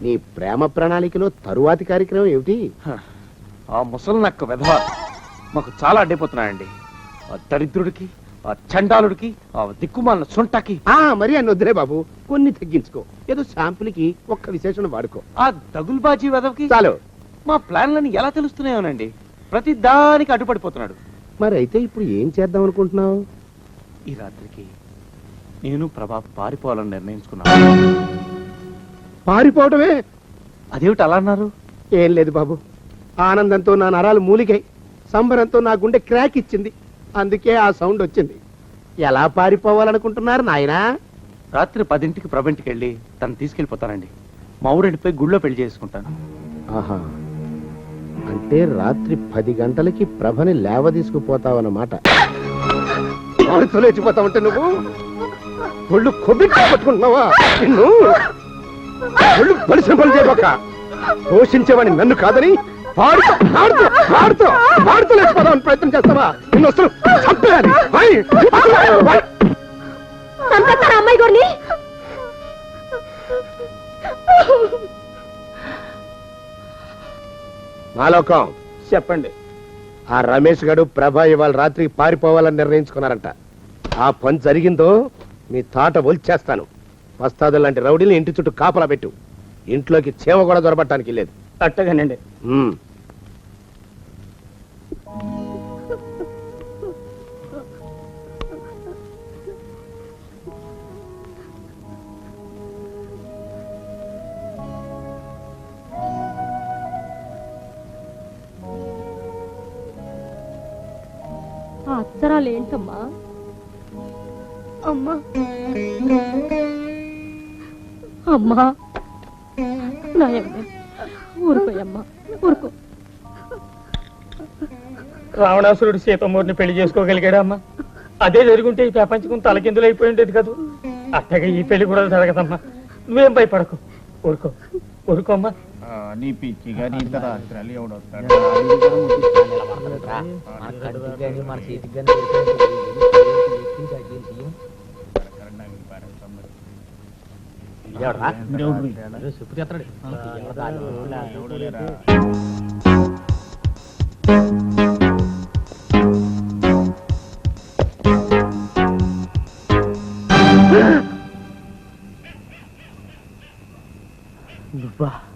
నీ ప్రేమ ప్రణాళికలో తరువాతి కార్యక్రమం ఏమిటి? ఆ ముసలి నక్క వెధవ మాకు చాలా అడ్డైపోతున్నాయండి. ఆ దరిద్రుడికి ఆ చండాలుడికి ఆ దిక్కుమాలిన సొంటకి మరి అన్న వద్దులే బాబు, కొన్ని తగ్గించుకో. ఏదో శాంపుల్కి ఒక్క విశేషణ వాడుకో. ఆ దగుల్బాజీ వెదవకి చాలు. మా ప్లాన్లని ఎలా తెలుస్తున్నాయోనండి. ప్రతి దానికి అడ్డుపడిపోతున్నాడు. మరి అయితే ఇప్పుడు ఏం చేద్దాం అనుకుంటున్నావు? ఈ రాత్రికి నేను ప్రభా పారిపోవాలని నిర్ణయించుకున్నాను. పారిపోవటమే? అదేమిటి అలా అన్నారు? ఏం లేదు బాబు, ఆనందంతో నా నరాలు మూలికై, సంబరంతో నా గుండె క్రాక్ ఇచ్చింది. అందుకే ఆ సౌండ్ వచ్చింది. ఎలా పారిపోవాలనుకుంటున్నారు నాయనా? రాత్రి 10ంటికి ప్రభంటికి వెళ్ళి తను తీసుకెళ్ళిపోతానండి. మా ఊరెళ్ళిపోయి గుళ్ళో పెళ్లి చేసుకుంటాను. ఆహా, అంటే రాత్రి 10 గంటలకి ప్రభని లేవ తీసుకుపోతావన్నమాట. లేచిపోతావంటే నువ్వు ఒళ్ళు కొబ్బి పట్టుకుంటున్నావా? నిన్ను ఒళ్ళు పరిశ్రమ పని చేయబోక. పోషించేవాడిని నన్ను కాదని పాడుతూ లేచిపోదామని ప్రయత్నం చేస్తావా? నిన్ను అసలు చంపేయాలి. అమ్మాయి గారిని మాలోకం, చెప్పండి. ఆ రమేష్ గడు ప్రభ ఇవాళ రాత్రికి పారిపోవాలని నిర్ణయించుకున్నారంట. ఆ పని జరిగిందో మీ తాట ఒలిచేస్తాను. వస్తాదు లాంటి రౌడీని ఇంటి చుట్టూ కాపలా పెట్టు. ఇంట్లోకి చేమ కూడా దొరబట్టడానికి లేదు. అట్టగానండి. ఆ అక్షరాలు ఏంటమ్మా? అమ్మా అమ్మా నాయమ్మ, ఊరుకోయమ్మా, ఊరుకో. రావణాసురుడు సీతమ్మూరిని పెళ్లి చేసుకోగలిగాడా అమ్మా? అదే జరుగుంటే ఈ ప్రపంచం తలకిందులు అయిపోయి ఉండేది కాదు. అట్టగా ఈ పెళ్లి కూడా జరగదమ్మా. నువ్వేం భయపడకు, ఊరుకో ఊరుకోమ్మా. నీ పిచ్చిగా నీ రాత్రాలు ఎవడొస్తాడు?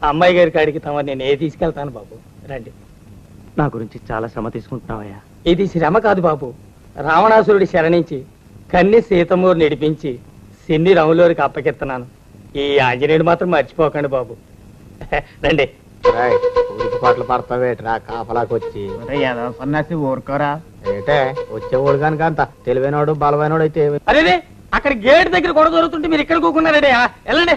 అమ్మాయి గారి కాడికి తమ నేను ఏ తీసుకెళ్తాను బాబు. రండి. నా గురించి చాలా శ్రమ తీసుకుంటున్నావయ్యా. ఇది శ్రమ కాదు బాబు. రావణాసురుడి శరణించి కన్ని సీతమ్మూరు నడిపించి సిన్ని రాములూరికి అప్పకెత్తనాను. ఈ ఆంజనేయుడు మాత్రం మర్చిపోకండి బాబు. రండి. ఊరికి పాటలు పడతావేట్రా కాపలాకొచ్చి? సన్నాసి ఊరుకోరా. ఏటే వచ్చేవాడు కనుక అంత తెలివైనవాడు బలమైనవాడు అయితే అరే, అక్కడ గేట్ దగ్గర గొడవ జరుగుతుంటే మీరు ఇక్కడ కూకున్నారండి. వెళ్ళండి.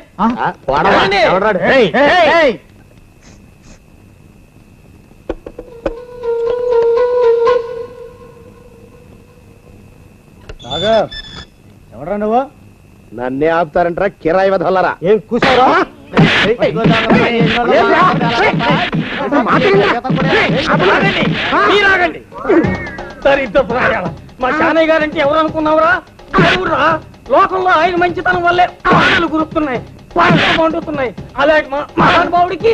ఎవడరా నువ్వు? నన్నే ఆపుతారంటారా కిరాయి వదలరా? ఏం కూసారా? మీరాగండి. దరిద్ర ప్రాయాల మా శానయ్య గారంటే ఎవరు అనుకున్నావురా? ఎవరురా? లోకంలో ఆయన మంచితనం వల్లే ఆటలు గురుతున్నాయి, పాటలు పండుతున్నాయి. అలాంటి మహానుభావుడికి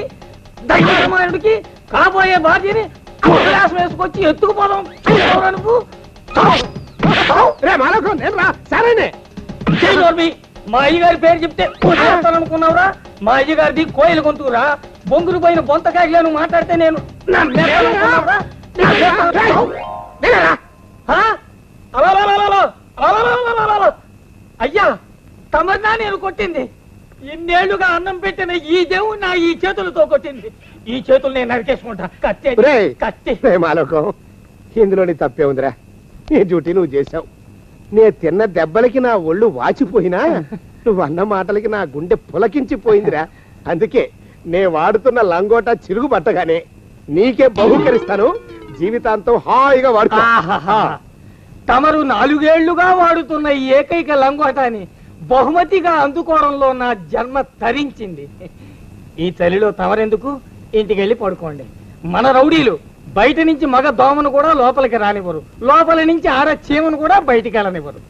దైవమానుడికి కాబోయే భార్యని అవకాశం వేసుకొచ్చి ఎత్తుకుపోదాం నువ్వు. మా అయ్యగారి పేరు చెప్తే అనుకున్నావురా? మా అయ్యగారిది కోయిల గొంతురా. బొంగురు పోయిన బొంతకాయలను మాట్లాడితే నేను అయ్యా తమన్నా నేను కొట్టింది. ఇన్నేళ్లుగా అన్నం పెట్టిన ఈ దేవుడు నా ఈ చేతులతో కొట్టింది. ఈ చేతులు నేను నరికేసుకుంటా. కత్తి మాలోకం, ఇందులోని తప్పే ఉందిరా. నీ డ్యూటీ నువ్వు చేశావు. నే తిన్న దెబ్బలకి నా ఒళ్ళు వాచిపోయినా నువ్వు అన్న మాటలకి నా గుండె పులకించిపోయిందిరా. అందుకే నే వాడుతున్న లంగోటా చిరుగు పట్టగానే నీకే బహుకరిస్తాను. జీవితాంతం హాయిగా వాడుకో. తమరు 4 ఏళ్లుగా వాడుతున్న ఈ ఏకైక లంగోటాని బహుమతిగా అందుకోవడంలో నా జన్మ తరించింది. ఈ చలిలో తమరెందుకు? ఇంటికి వెళ్ళి పడుకోండి. మన రౌడీలు బయట నుంచి మగ దోమను కూడా లోపలికి రానివ్వరు, లోపల నుంచి ఆర చీమను కూడా బయటికి వెళ్ళనివ్వరు.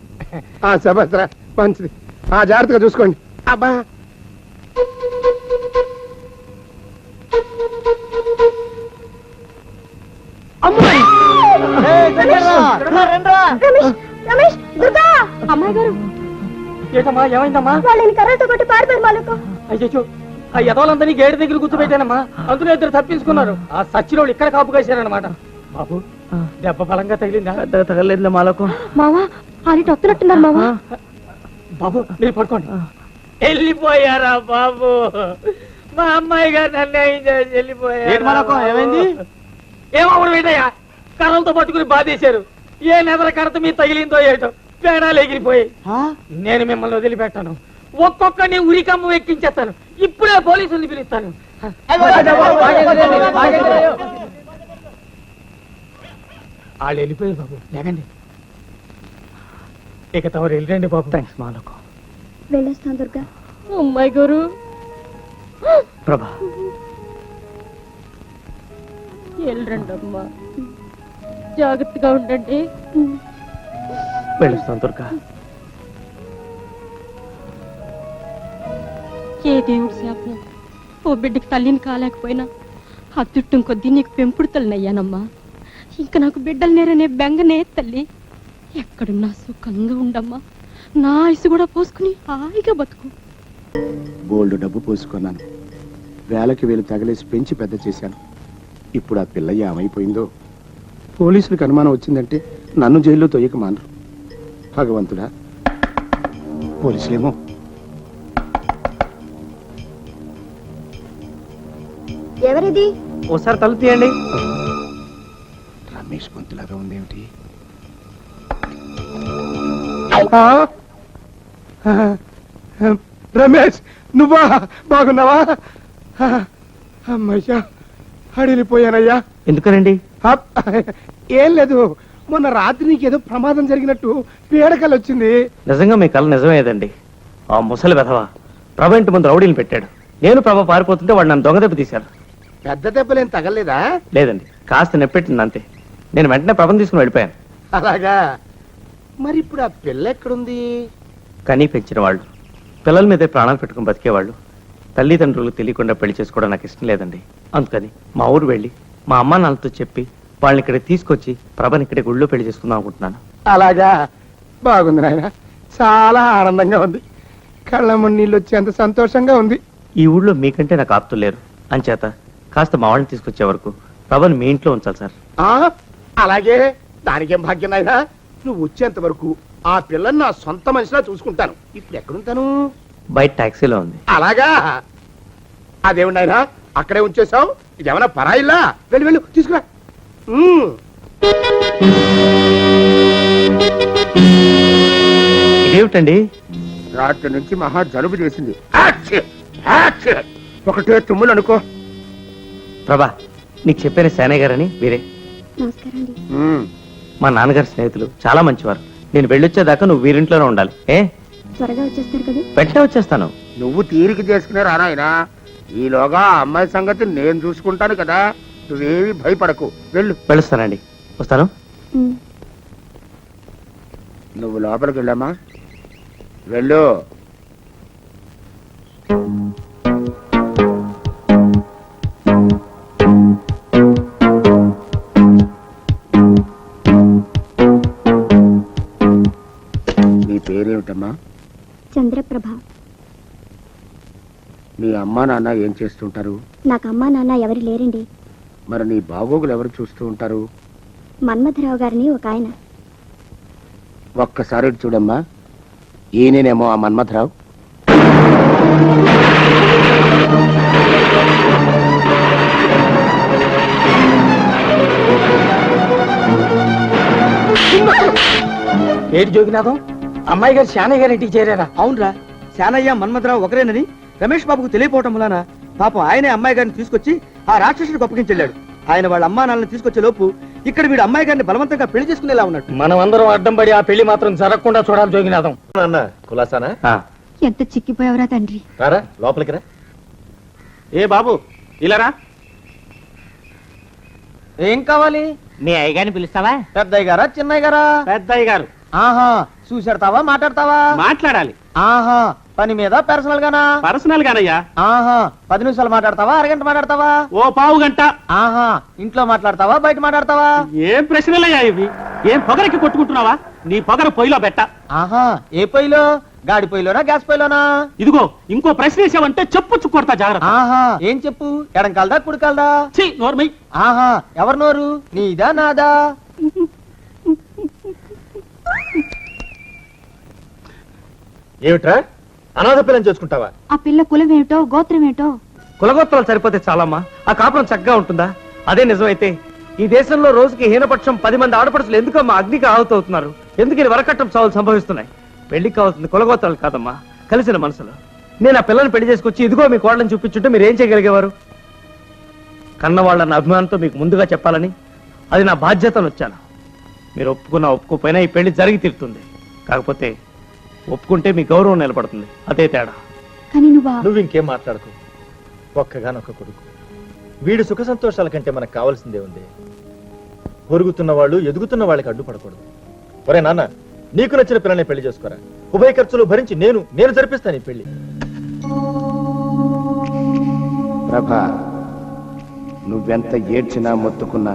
సభద్రా మంచిది. జాగ్రత్తగా చూసుకోండి. అబ్బా రమేష్, దుర్గా! అమ్మాయి గారు ఏటమ్మా ఏమైందమ్మా? వాళ్ళని కర్రతో కొట్టి పారిపోయారు మాలకు. అయ్యో ఆ యదవులందరినీ గేటు దగ్గర గుర్తుపెట్టానమ్మా. అందులో ఇద్దరు తప్పించుకున్నారు. ఆ సచ్చినోళ్ళు ఇక్కడ కాపు కాశారనమాట. బాబు దెబ్బ బలంగా తగిలిందా? తగలేదు మాలకు. మావా ఆడిటి వస్తున్నట్టున్నారు మావా. బాబు మీరు పడుకోండి. వెళ్ళిపోయారా బాబు? మా అమ్మాయి గారు నన్ను ఏమైంది? ఏమవును ఏంటయ్యా? కర్రలతో పట్టుకుని బాధేశారు. ఏ నెదర కర్రత మీద తగిలిందో ఏటో పేడాలు ఎగిరిపోయాయి. నేను మిమ్మల్ని వదిలిపెట్టాను. ఒక్కొక్కరిని ఉరికమ్మ ఎక్కించేస్తాను. ఇప్పుడే పోలీసుల్ని పిలుస్తాను. వాళ్ళు వెళ్ళిపోయారు బాబు. లేకండి ఇక తమరు వెళ్ళండి బాబు. థ్యాంక్స్ మాలకు. వెళ్ళొస్తాను దుర్గా. అమ్మాయి గారు ప్రభా వెళ్ళండి అమ్మా, జాగ్రత్తగా ఉండండి. వెళ్ళొస్తాను దుర్గా. ఏ దేవుడి శాపం ఓ బిడ్డకి తల్లిని కాలేకపోయినా అత్యుట్టం కొద్దీ నీకు పెంపుడు తల్లినయ్యానమ్మా. ఇంకా నాకు బిడ్డలు నేరనే బెంగనే తల్లి. ఎక్కడున్నా సుఖంగా ఉండమ్మా. నా ఆయుసు కూడా పోసుకుని హాయిగా బతుకు. బోల్డ్ డబ్బు పోసుకున్నాను. వేలకి వేలు తగలేసి పెంచి పెద్ద చేశాను. ఇప్పుడు ఆ పిల్ల ఏమైపోయిందో. పోలీసులకు అనుమానం వచ్చిందంటే నన్ను జైల్లో తొయ్యక మానరు. భగవంతుడా, పోలీసులేమో. ఎవరిది? ఓసారి తలుపు తీయండి. రమేష్ గొంతులాగా ఉందేమిటి? రమేష్, నువ్వా? బాగున్నావా? అమ్మయ్యా, అడిలిపోయానయ్యా. ఎందుకనండి? ఏం లేదు, మొన్న రాత్రి నీకేదో ప్రమాదం జరిగినట్టు పీడకలు వచ్చింది. నిజంగా మీ కళ నిజమేదండి. ఆ ముసలి వెధవ ప్రభ ఇంటి ముందు రౌడీని పెట్టాడు. నేను ప్రభ పారిపోతుంటే వాడు నన్ను దొంగ దెబ్బ తీశాడు. పెద్ద దెబ్బలేం తగలేదా? లేదండి, కాస్త నెప్పెట్టింది అంతే. నేను వెంటనే ప్రభను తీసుకుని వెళ్ళిపోయాను. అలాగా? మరి ఇప్పుడు ఆ పిల్ల ఎక్కడుంది? కనీ పెంచిన వాళ్ళు, పిల్లల మీదే ప్రాణాలు పెట్టుకుని బతికేవాళ్ళు తల్లిదండ్రులకు తెలియకుండా పెళ్లి చేసుకోవడం నాకు ఇష్టం లేదండి. అందుకని మా ఊరు వెళ్ళి మా అమ్మా నాన్నలతో చెప్పి వాళ్ళని ఇక్కడ తీసుకొచ్చి ప్రభని ఇక్కడే గుళ్ళో పెళ్లి చేసుకుందాం అనుకుంటున్నాను. అలాగా? బాగుంది నాయన, చాలా ఆనందంగా ఉంది. కళ్ళమ్మ నీళ్ళు వచ్చేంత సంతోషంగా ఉంది. ఈ ఊళ్ళో మీకంటే నాకు ఆప్తులు లేరు. అంచేత కాస్త మా వాళ్ళని తీసుకొచ్చే వరకు ప్రభని మీ ఇంట్లో ఉంచాలి సార్. అలాగే, దానికేం భాగ్యం నాయన. నువ్వు వచ్చేంత వరకు ఆ పిల్లని నా సొంత మనిషిలా చూసుకుంటాను. ఇప్పుడు ఎక్కడుంటాను? బయట టాక్సీలో ఉంది. అలాగా? అదేమిటి నాయన అక్కడే ఉంచేసావు? ఇదేమన్నా పరాయిల్లా? వెళ్ళు వెళ్ళు, తీసుకురా. ఇదేమిటండి? రాత్రి నుంచి మహా జలుబు చేసింది. ఒకటే తుమ్ములు అనుకో. ప్రభా, నీకు చెప్పాను సేనయ్య గారని వీరే. నమస్కారం అండి. మా నాన్నగారి స్నేహితులు, చాలా మంచివారు. నేను వెళ్ళొచ్చేదాకా నువ్వు వీరింట్లోనే ఉండాలి. త్వరగా వచ్చేస్తారు కదా? వెంటనే వచ్చేస్తాను. నువ్వు తీరిక చేసుకునే రానాయనా. ఈలోగా అమ్మాయి సంగతి నేను చూసుకుంటాను కదా. నువ్వేమి భయపడకు, వెళ్ళు. వెళ్ళొస్తానండి, వస్తాను. నువ్వు లోపలికి వెళ్ళామా? వెళ్ళు. నీ పేరేమిటమ్మా? చంద్రప్రభ. నీ అమ్మా నాన్న ఏం చేస్తుంటారు? నాకు అమ్మా నాన్న ఎవరు లేరండి. మరి నీ బాగోగులు ఎవరు చూస్తూ ఉంటారు? మన్మథరావు గారిని ఒక ఆయన. ఒక్కసారి ఇటు చూడమ్మా. ఈయనేనేమో ఆ మన్మథరావు. ఏటి జోగినాథం, అమ్మాయి గారు శానయ్య గారి ఇంటికి చేరారా? అవునరా, శానయ్య మన్మథరావు ఒకరేనని రమేష్ బాబుకు తెలియపోవటం వలన పాపం ఆయనే అమ్మాయి గారిని తీసుకొచ్చి ఆ రాక్షసుడికి అప్పగించెళ్ళాడు. ఆయన వాళ్ళ అమ్మా నాన్నని తీసుకొచ్చే లోపు ఇక్కడ వీడు అమ్మాయి గారిని బలవంతంగా పెళ్లి చేసుకునేలా ఉన్నట్టు. మనం అందరం అడ్డం పడి ఆ పెళ్లి మాత్రం జరగకుండా చూడాలి జోగినాథం. కులాసానా? ఎంత చిక్కిపోయావరా తండ్రి. రారా లోపలికి రా. ఏ బాబు, ఇలా రా. ఏం కావాలి? మీ అయ్యగారిని పిలుస్తావా? పెద్దయ్య గారా చిన్నయ్య గారా? పెద్దయ్య గారు. ఆహా, చూసేడతావా మాట్లాడతావా? మాట్లాడాలి. ఆహా, పని మీద పర్సనల్ గానా? పర్సనల్ గానయ్యా. ఆహా, 10 నిమిషాలు మాట్లాడతావా? అరగంట మాట్లాడతావా? ఓ పావు గంట. ఆహా, ఇంట్లో మాట్లాడతావా బయట మాట్లాడతావా? ఏం ప్రశ్నలయ్యా ఇవి? ఏం పొగరికి కొట్టుకుంటున్నావా? నీ పగరు పొయ్యిలో పెట్ట. ఆహా, ఏ పొయ్యిలో? గాడి పొయ్యిలోనా, గ్యాస్ పొయ్యిలోనా? ఇదిగో ఇంకో ప్రశ్న వేసావంటే చెప్పు చుక్కొడతా జాగ్రత్త. ఆహా, ఏం చెప్పు? ఎడం కాలదా కుడి కాలదా? నోర్మై. ఆహా, ఎవరి నోరు? నీదా నాదా? ఏమిట్రా అనాథ పిల్లని చేసుకుంటావా? ఆ పిల్ల కులం ఏమిటో గోత్రం ఏమిటో? కులగోత్రాలు సరిపోతే చాలమ్మా, ఆ కాపురం చక్కగా ఉంటుందా? అదే నిజమైతే ఈ దేశంలో రోజుకి హీనపక్షం 10 మంది ఆడపడుచులు ఎందుకమ్మా అగ్నికి ఆహుతవుతున్నారు? ఎందుకు ఇది వరకట్టం చావులు సంభవిస్తున్నాయి? పెళ్లికి కావాల్సింది కులగోత్రాలు కాదమ్మా, కలిసిన మనసులు. నేను ఆ పిల్లని పెళ్లి చేసుకొచ్చి ఇదిగో మీ కోడలను చూపించుంటే మీరు ఏం చేయగలిగేవారు? కన్నవాళ్ళన్న అభిమానంతో మీకు ముందుగా చెప్పాలని, అది నా బాధ్యతను వచ్చాను. మీరు ఒప్పుకున్నా ఒప్పుకోపోయినా ఈ పెళ్లి జరిగి తీరుతుంది. కాకపోతే ఒప్పుకుంటే మీ గౌరవం నిలబడుతుంది, అదే తేడా. కానీ నువ్వు ఇంకేం మాట్లాడకు. ఒక్కగానొక్క కొడుకు, వీడి సుఖ సంతోషాల కంటే మనకు కావాల్సిందే ఉంది. పొరుగుతున్న వాళ్ళు ఎదుగుతున్న వాళ్ళకి అడ్డుపడకూడదు. ఒరే నాన్న, నీకు నచ్చిన పిల్లని పెళ్లి చేసుకోరా. ఉభయ ఖర్చులు భరించి నేను జరిపిస్తాను ఈ పెళ్లి. ప్రభా, నువ్వెంత ఏడ్చినా మొత్తుకున్నా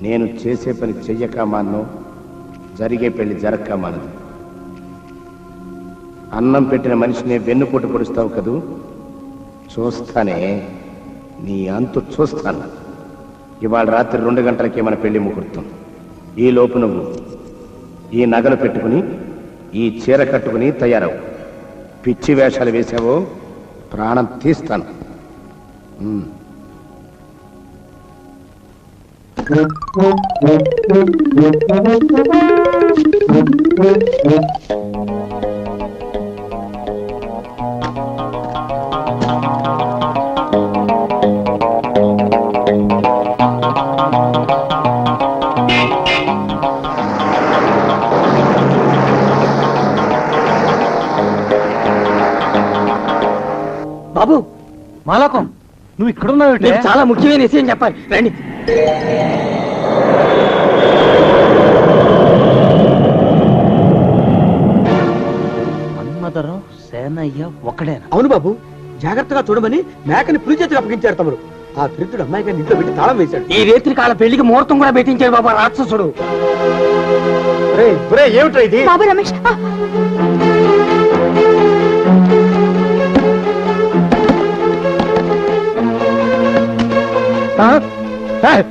నేను చేసే పని చెయ్యక మానను, జరిగే పెళ్లి జరక్క మానదు. అన్నం పెట్టిన మనిషిని వెన్నుపోటు పొడుస్తావు కదూ, చూస్తానే, నీ అంతు చూస్తాను. ఇవాళ రాత్రి 2 గంటలకే మన పెళ్లి ముహూర్తం. ఈ లోపు నువ్వు ఈ నగలు పెట్టుకుని ఈ చీర కట్టుకుని తయారవు. పిచ్చి వేషాలు వేసావో ప్రాణం తీస్తాను. బాబు, మాలకం, నువ్వు ఇక్కడున్నావు? చాలా ముఖ్యమైన విషయం చెప్పాలి, రండి. మన్మధరావు సేనయ్య ఒకడేనా? అవును బాబు, జాగ్రత్తగా చూడమని మేకని పులి చేతికి అప్పగించారు తమరు. ఆ దరిద్రుడు అమ్మాయి గారిని ఇంట్లో పెట్టి తాళం వేశాడు. ఈ రేత్రి కాల పెళ్లికి ముహూర్తం కూడా పెట్టించాడు బాబా రాక్షసుడు. ఏమిట్రా ఇది? బాబు రమేష్,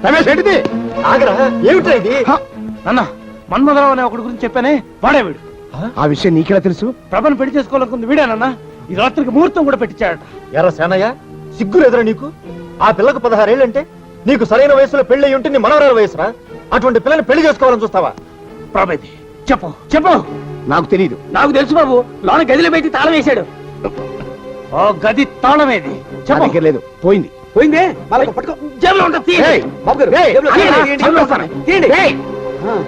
రమేష్ ఏంటిది? ఆగరా, ఏమిట్రా ఇది? అన్న, మన్మధరావు అనే ఒకటి గురించి చెప్పానే, వాడే వీడు. ఆ విషయం నీకెలా తెలుసు? ప్రభను పెళ్లి చేసుకోవాలనుకుంది వీడేనన్నా. ఈ రాత్రికి ముహూర్తం కూడా పెట్టించాడట. ఎర్ర సేనయ్య, సిగ్గులేదురా నీకు? ఆ పిల్లకు 16 ఏళ్ళంటే నీకు సరైన వయసులో పెళ్లి అయి ఉంటే నీ మనవరాల వయసురా. అటువంటి పిల్లని పెళ్లి చేసుకోవాలని చూస్తావా? ప్రభేది చెప్పు చెప్పు. నాకు తెలియదు. నాకు తెలుసు బాబు, లోన గదిలో పెట్టి తాళం వేశాడు. ఓ గది తాళమేది చెప్పు. లేదు, పోయింది. పోయిందే, వాళ్ళకు పట్టుకో. జేబులో ఉంటుంది, తీయండి. ఏయ్, బాబు గారు, ఏయ్, జేబులో అయ్యా, తీయండి. చంపేస్తాను. తీయండి.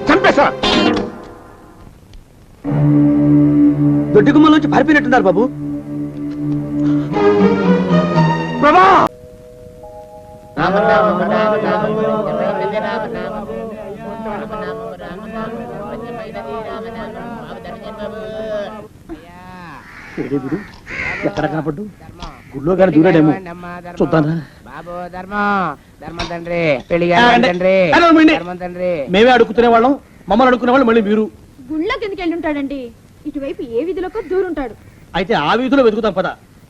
చంపేశా. దొడ్డి గుమ్మలోంచి పారిపోయినట్టున్నారు బాబు. ప్రభా, ఎక్కడ కనపడ్డు? గుళ్ళో గాని దూరాడేమో, చూద్దానా? మేమే అడుగుతునే వాళ్ళం, మమ్మల్ని అడుగుకునే వాళ్ళు మళ్ళీ మీరు. గుళ్ళకి ఎందుకు వెళ్ళి ఉంటాడండి? ఇటువైపు ఏ వీధిలోకి దూరుంటాడు. అయితే ఆ వీధిలో వెతుకుతాం పద.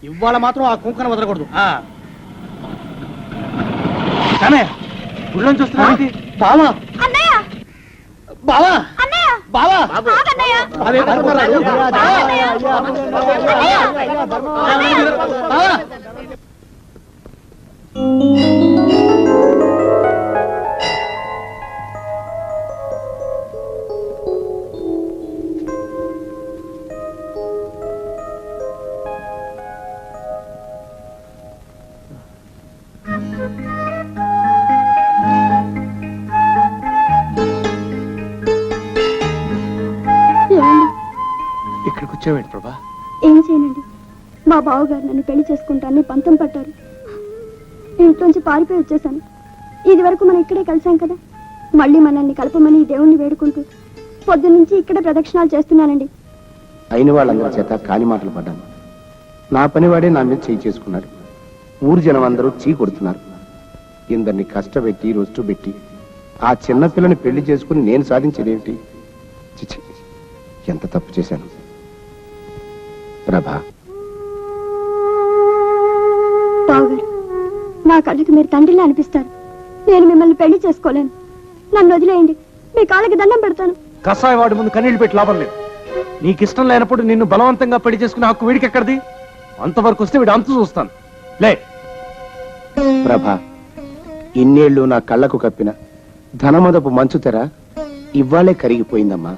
ఇవాళ మాత్రం ఆ కుంకన వదలకూడదు. గుళ్ళని చూస్తున్నా బావా, బావా, బావా, ఇక్కడికి వచ్చావేంటి ప్రభా? ఏం చేయనండి, మా బావగారు నన్ను పెళ్లి చేసుకుంటానని పంతం పట్టారు. ఇంట్లోంచి పారిపోయి వచ్చేసాను. ఇది వరకు మనం ఇక్కడే కలిసాం కదా, మళ్ళీ మనల్ని కలపమని ఈ దేవుణ్ణి వేడుకుంటూ పొద్దున్నుంచి ఇక్కడే ప్రదక్షిణాలు చేస్తున్నానండి. అయిన వాళ్ళందరి చేత కాని మాటలు పడ్డాను. నా పనివాడే నా మీద చేయి చేసుకున్నాడు. ఊరు జనం అందరూ చీ కొడుతున్నారు. ఇందరిని కష్టపెట్టి రొస్టు పెట్టి ఆ చిన్నపిల్లని పెళ్లి చేసుకుని నేను సాధించేదేమిటి? చిచి, ఎంత తప్పు చేశాను. ప్రభా, బావగారు, నా కళ్ళకి మీరు తండ్రిలా అనిపిస్తారు. నేను మిమ్మల్ని పెళ్లి చేసుకోలేను. నన్ను వదిలేయండి. మీ కాళ్ళకి దండం పెడతాను. కసాయి వాడి ముందు కన్నీళ్లు పెట్టి లాభం లేదు. నీకు ఇష్టం లేనప్పుడు నిన్ను బలవంతంగా పెళ్లి చేసుకునే హక్కు వీడికి ఎక్కడిది? అంతవరకు వస్తే వీడు అంతు చూస్తాను. లే. ప్రభా, ఇన్నేళ్లు నా కళ్ళకు కప్పిన ధనమదపు మంచు తెర ఇవ్వాలే కరిగిపోయిందమ్మా.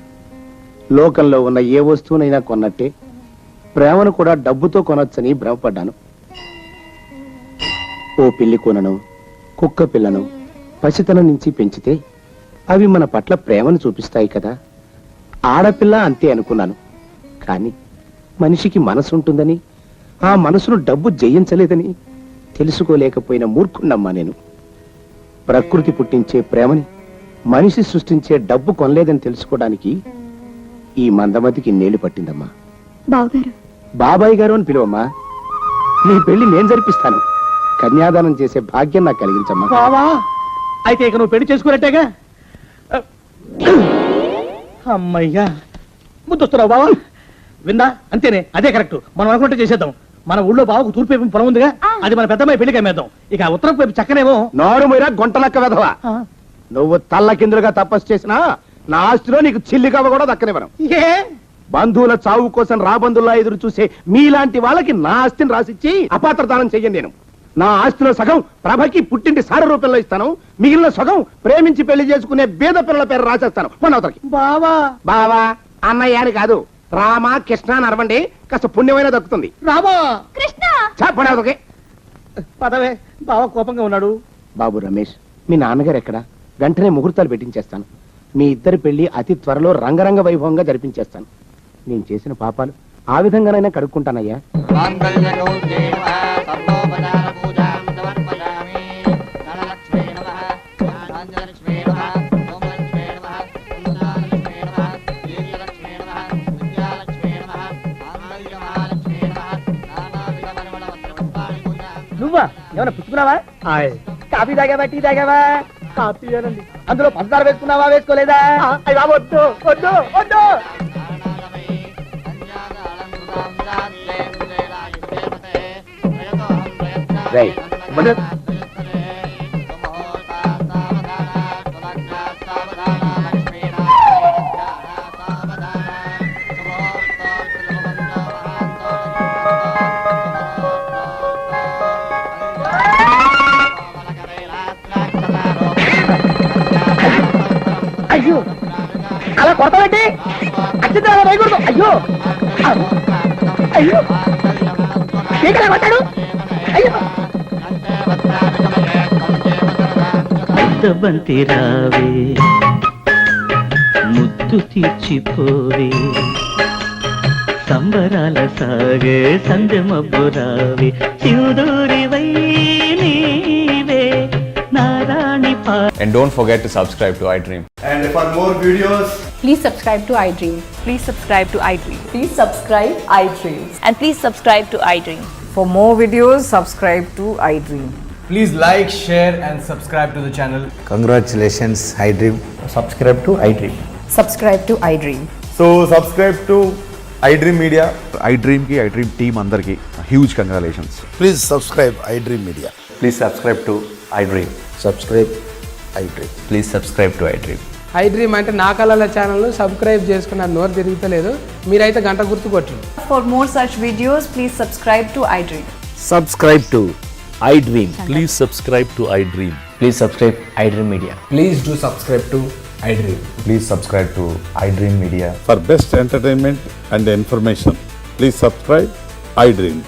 లోకంలో ఉన్న ఏ వస్తువునైనా కొన్నట్టే ప్రేమను కూడా డబ్బుతో కొనొచ్చని భ్రమపడ్డాను. ఓ పిల్లి కొనను, కుక్క పిల్లను పసితనం నుంచి పెంచితే అవి మన పట్ల ప్రేమను చూపిస్తాయి కదా. ఆడపిల్ల అంతే అనుకున్నాను. కానీ మనిషికి మనసు ఉంటుందని, ఆ మనసును డబ్బు జయించలేదని తెలుసుకోలేకపోయిన మూర్ఖున్నమ్మా నేను. ప్రకృతి పుట్టించే ప్రేమని మనిషి సృష్టించే డబ్బు కొనలేదని తెలుసుకోవడానికి ఈ మందమతికి నేలు పట్టిందమ్మా. బావగారు, బాబాయ్ గారు అని పిలువమ్మా. నీ పెళ్లి నేను జరిపిస్తాను. కన్యాదానం చేసే భాగ్యం నాకు కలిగించమ్మా. బావా, అయితే ఇక నువ్వు పెళ్లి చేసుకున్నట్టేగా? అమ్మయ్యా, ముద్దొస్తున్నావు బావా. విందా, అంతేనే, అదే కరెక్ట్. మనం అనుకుంటే చేసేద్దాం. మన ఊళ్ళో బావకు తూర్పు వైపు పొలం ఉందిగా, అది మన పెద్దమ్మాయి పెళ్లికి అమ్మేద్దాం. ఇక ఉత్తరం వైపు చక్కనేమో. నోరు మీరా గొంటలక్క వెధవా. నువ్వు తల్ల కిందులుగా తపస్సు చేసినా నా ఆస్తిలో నీకు చిల్లికవ్వ కూడా దక్కనివ్వను. బంధువుల చావు కోసం రాబంధుల్లా ఎదురు చూసే మీలాంటి వాళ్ళకి నా ఆస్తిని రాసిచ్చి అపాత్రదానం చెయ్యను నేను. నా ఆస్తిలో సగం ప్రభకి పుట్టింటి సార రూపంలో ఇస్తాను. మిగిలిన సగం ప్రేమించి పెళ్లి చేసుకునే బీద పిల్లల పేరు రాసేస్తాను. పొన్నవతలకి బావా. బావా అన్నయ్య అని కాదు, రామ కృష్ణ అని అరవండి, కాస్త పుణ్యమైన దక్కుతుంది. రామా కృష్ణ, పొన్నవతలకి పదవే. బావ కోపంగా ఉన్నాడు. బాబు రమేష్, మీ నాన్నగారు ఎక్కడ? వెంటనే ముహూర్తాలు పెట్టించేస్తాను. మీ ఇద్దరి పెళ్లి అతి త్వరలో రంగరంగ వైభవంగా జరిపించేస్తాను. నేను చేసిన పాపాలు ఆ విధంగానైనా కడుక్కుంటానయ్యా. నువ్వా ఏమైనా పుచ్చుకున్నావా? కాఫీ తాగావా, టీ తాగావా? కాఫీ అనండి. అందులో పంచదార వేసుకున్నావా, వేసుకోలేదా? వద్దు వద్దు వద్దు. అయ్యో, అలా కొడతానండి. అచ్చింది అలా వేయకూడదు. అయ్యో అయ్యో, ఏంటలా కొట్టాడు? అయ్యో, బంతి రావే, ముద్దు తీర్చిపోవే, సంబరాల సాగే సందెమబ్బు రావే, సింధూరివై నీవే నారాణి పా. And don't forget to subscribe to iDream. And for more videos, Please subscribe to iDream. Please subscribe to iDream. Please subscribe iDream. And please subscribe to iDream. For more videos, subscribe to iDream. Please like, share and subscribe to the channel. Congratulations, iDream. Subscribe to iDream. Subscribe to iDream. so subscribe to iDream Media. iDream ki iDream team andarki huge congratulations. Please subscribe iDream Media. Please subscribe to iDream. Subscribe iDream. Please subscribe to iDream. iDream అంటే నా కళల channel subscribe చేసుకున్న నోరు తిరుగుతలేదు. మీరైతే గంట గుర్తు కొట్టండి. For more such videos, please subscribe to iDream. Subscribe to iDream. Please subscribe to iDream. Please subscribe iDream Media. Please do subscribe to iDream. Please subscribe to iDream Media. For best entertainment and information, please subscribe iDream.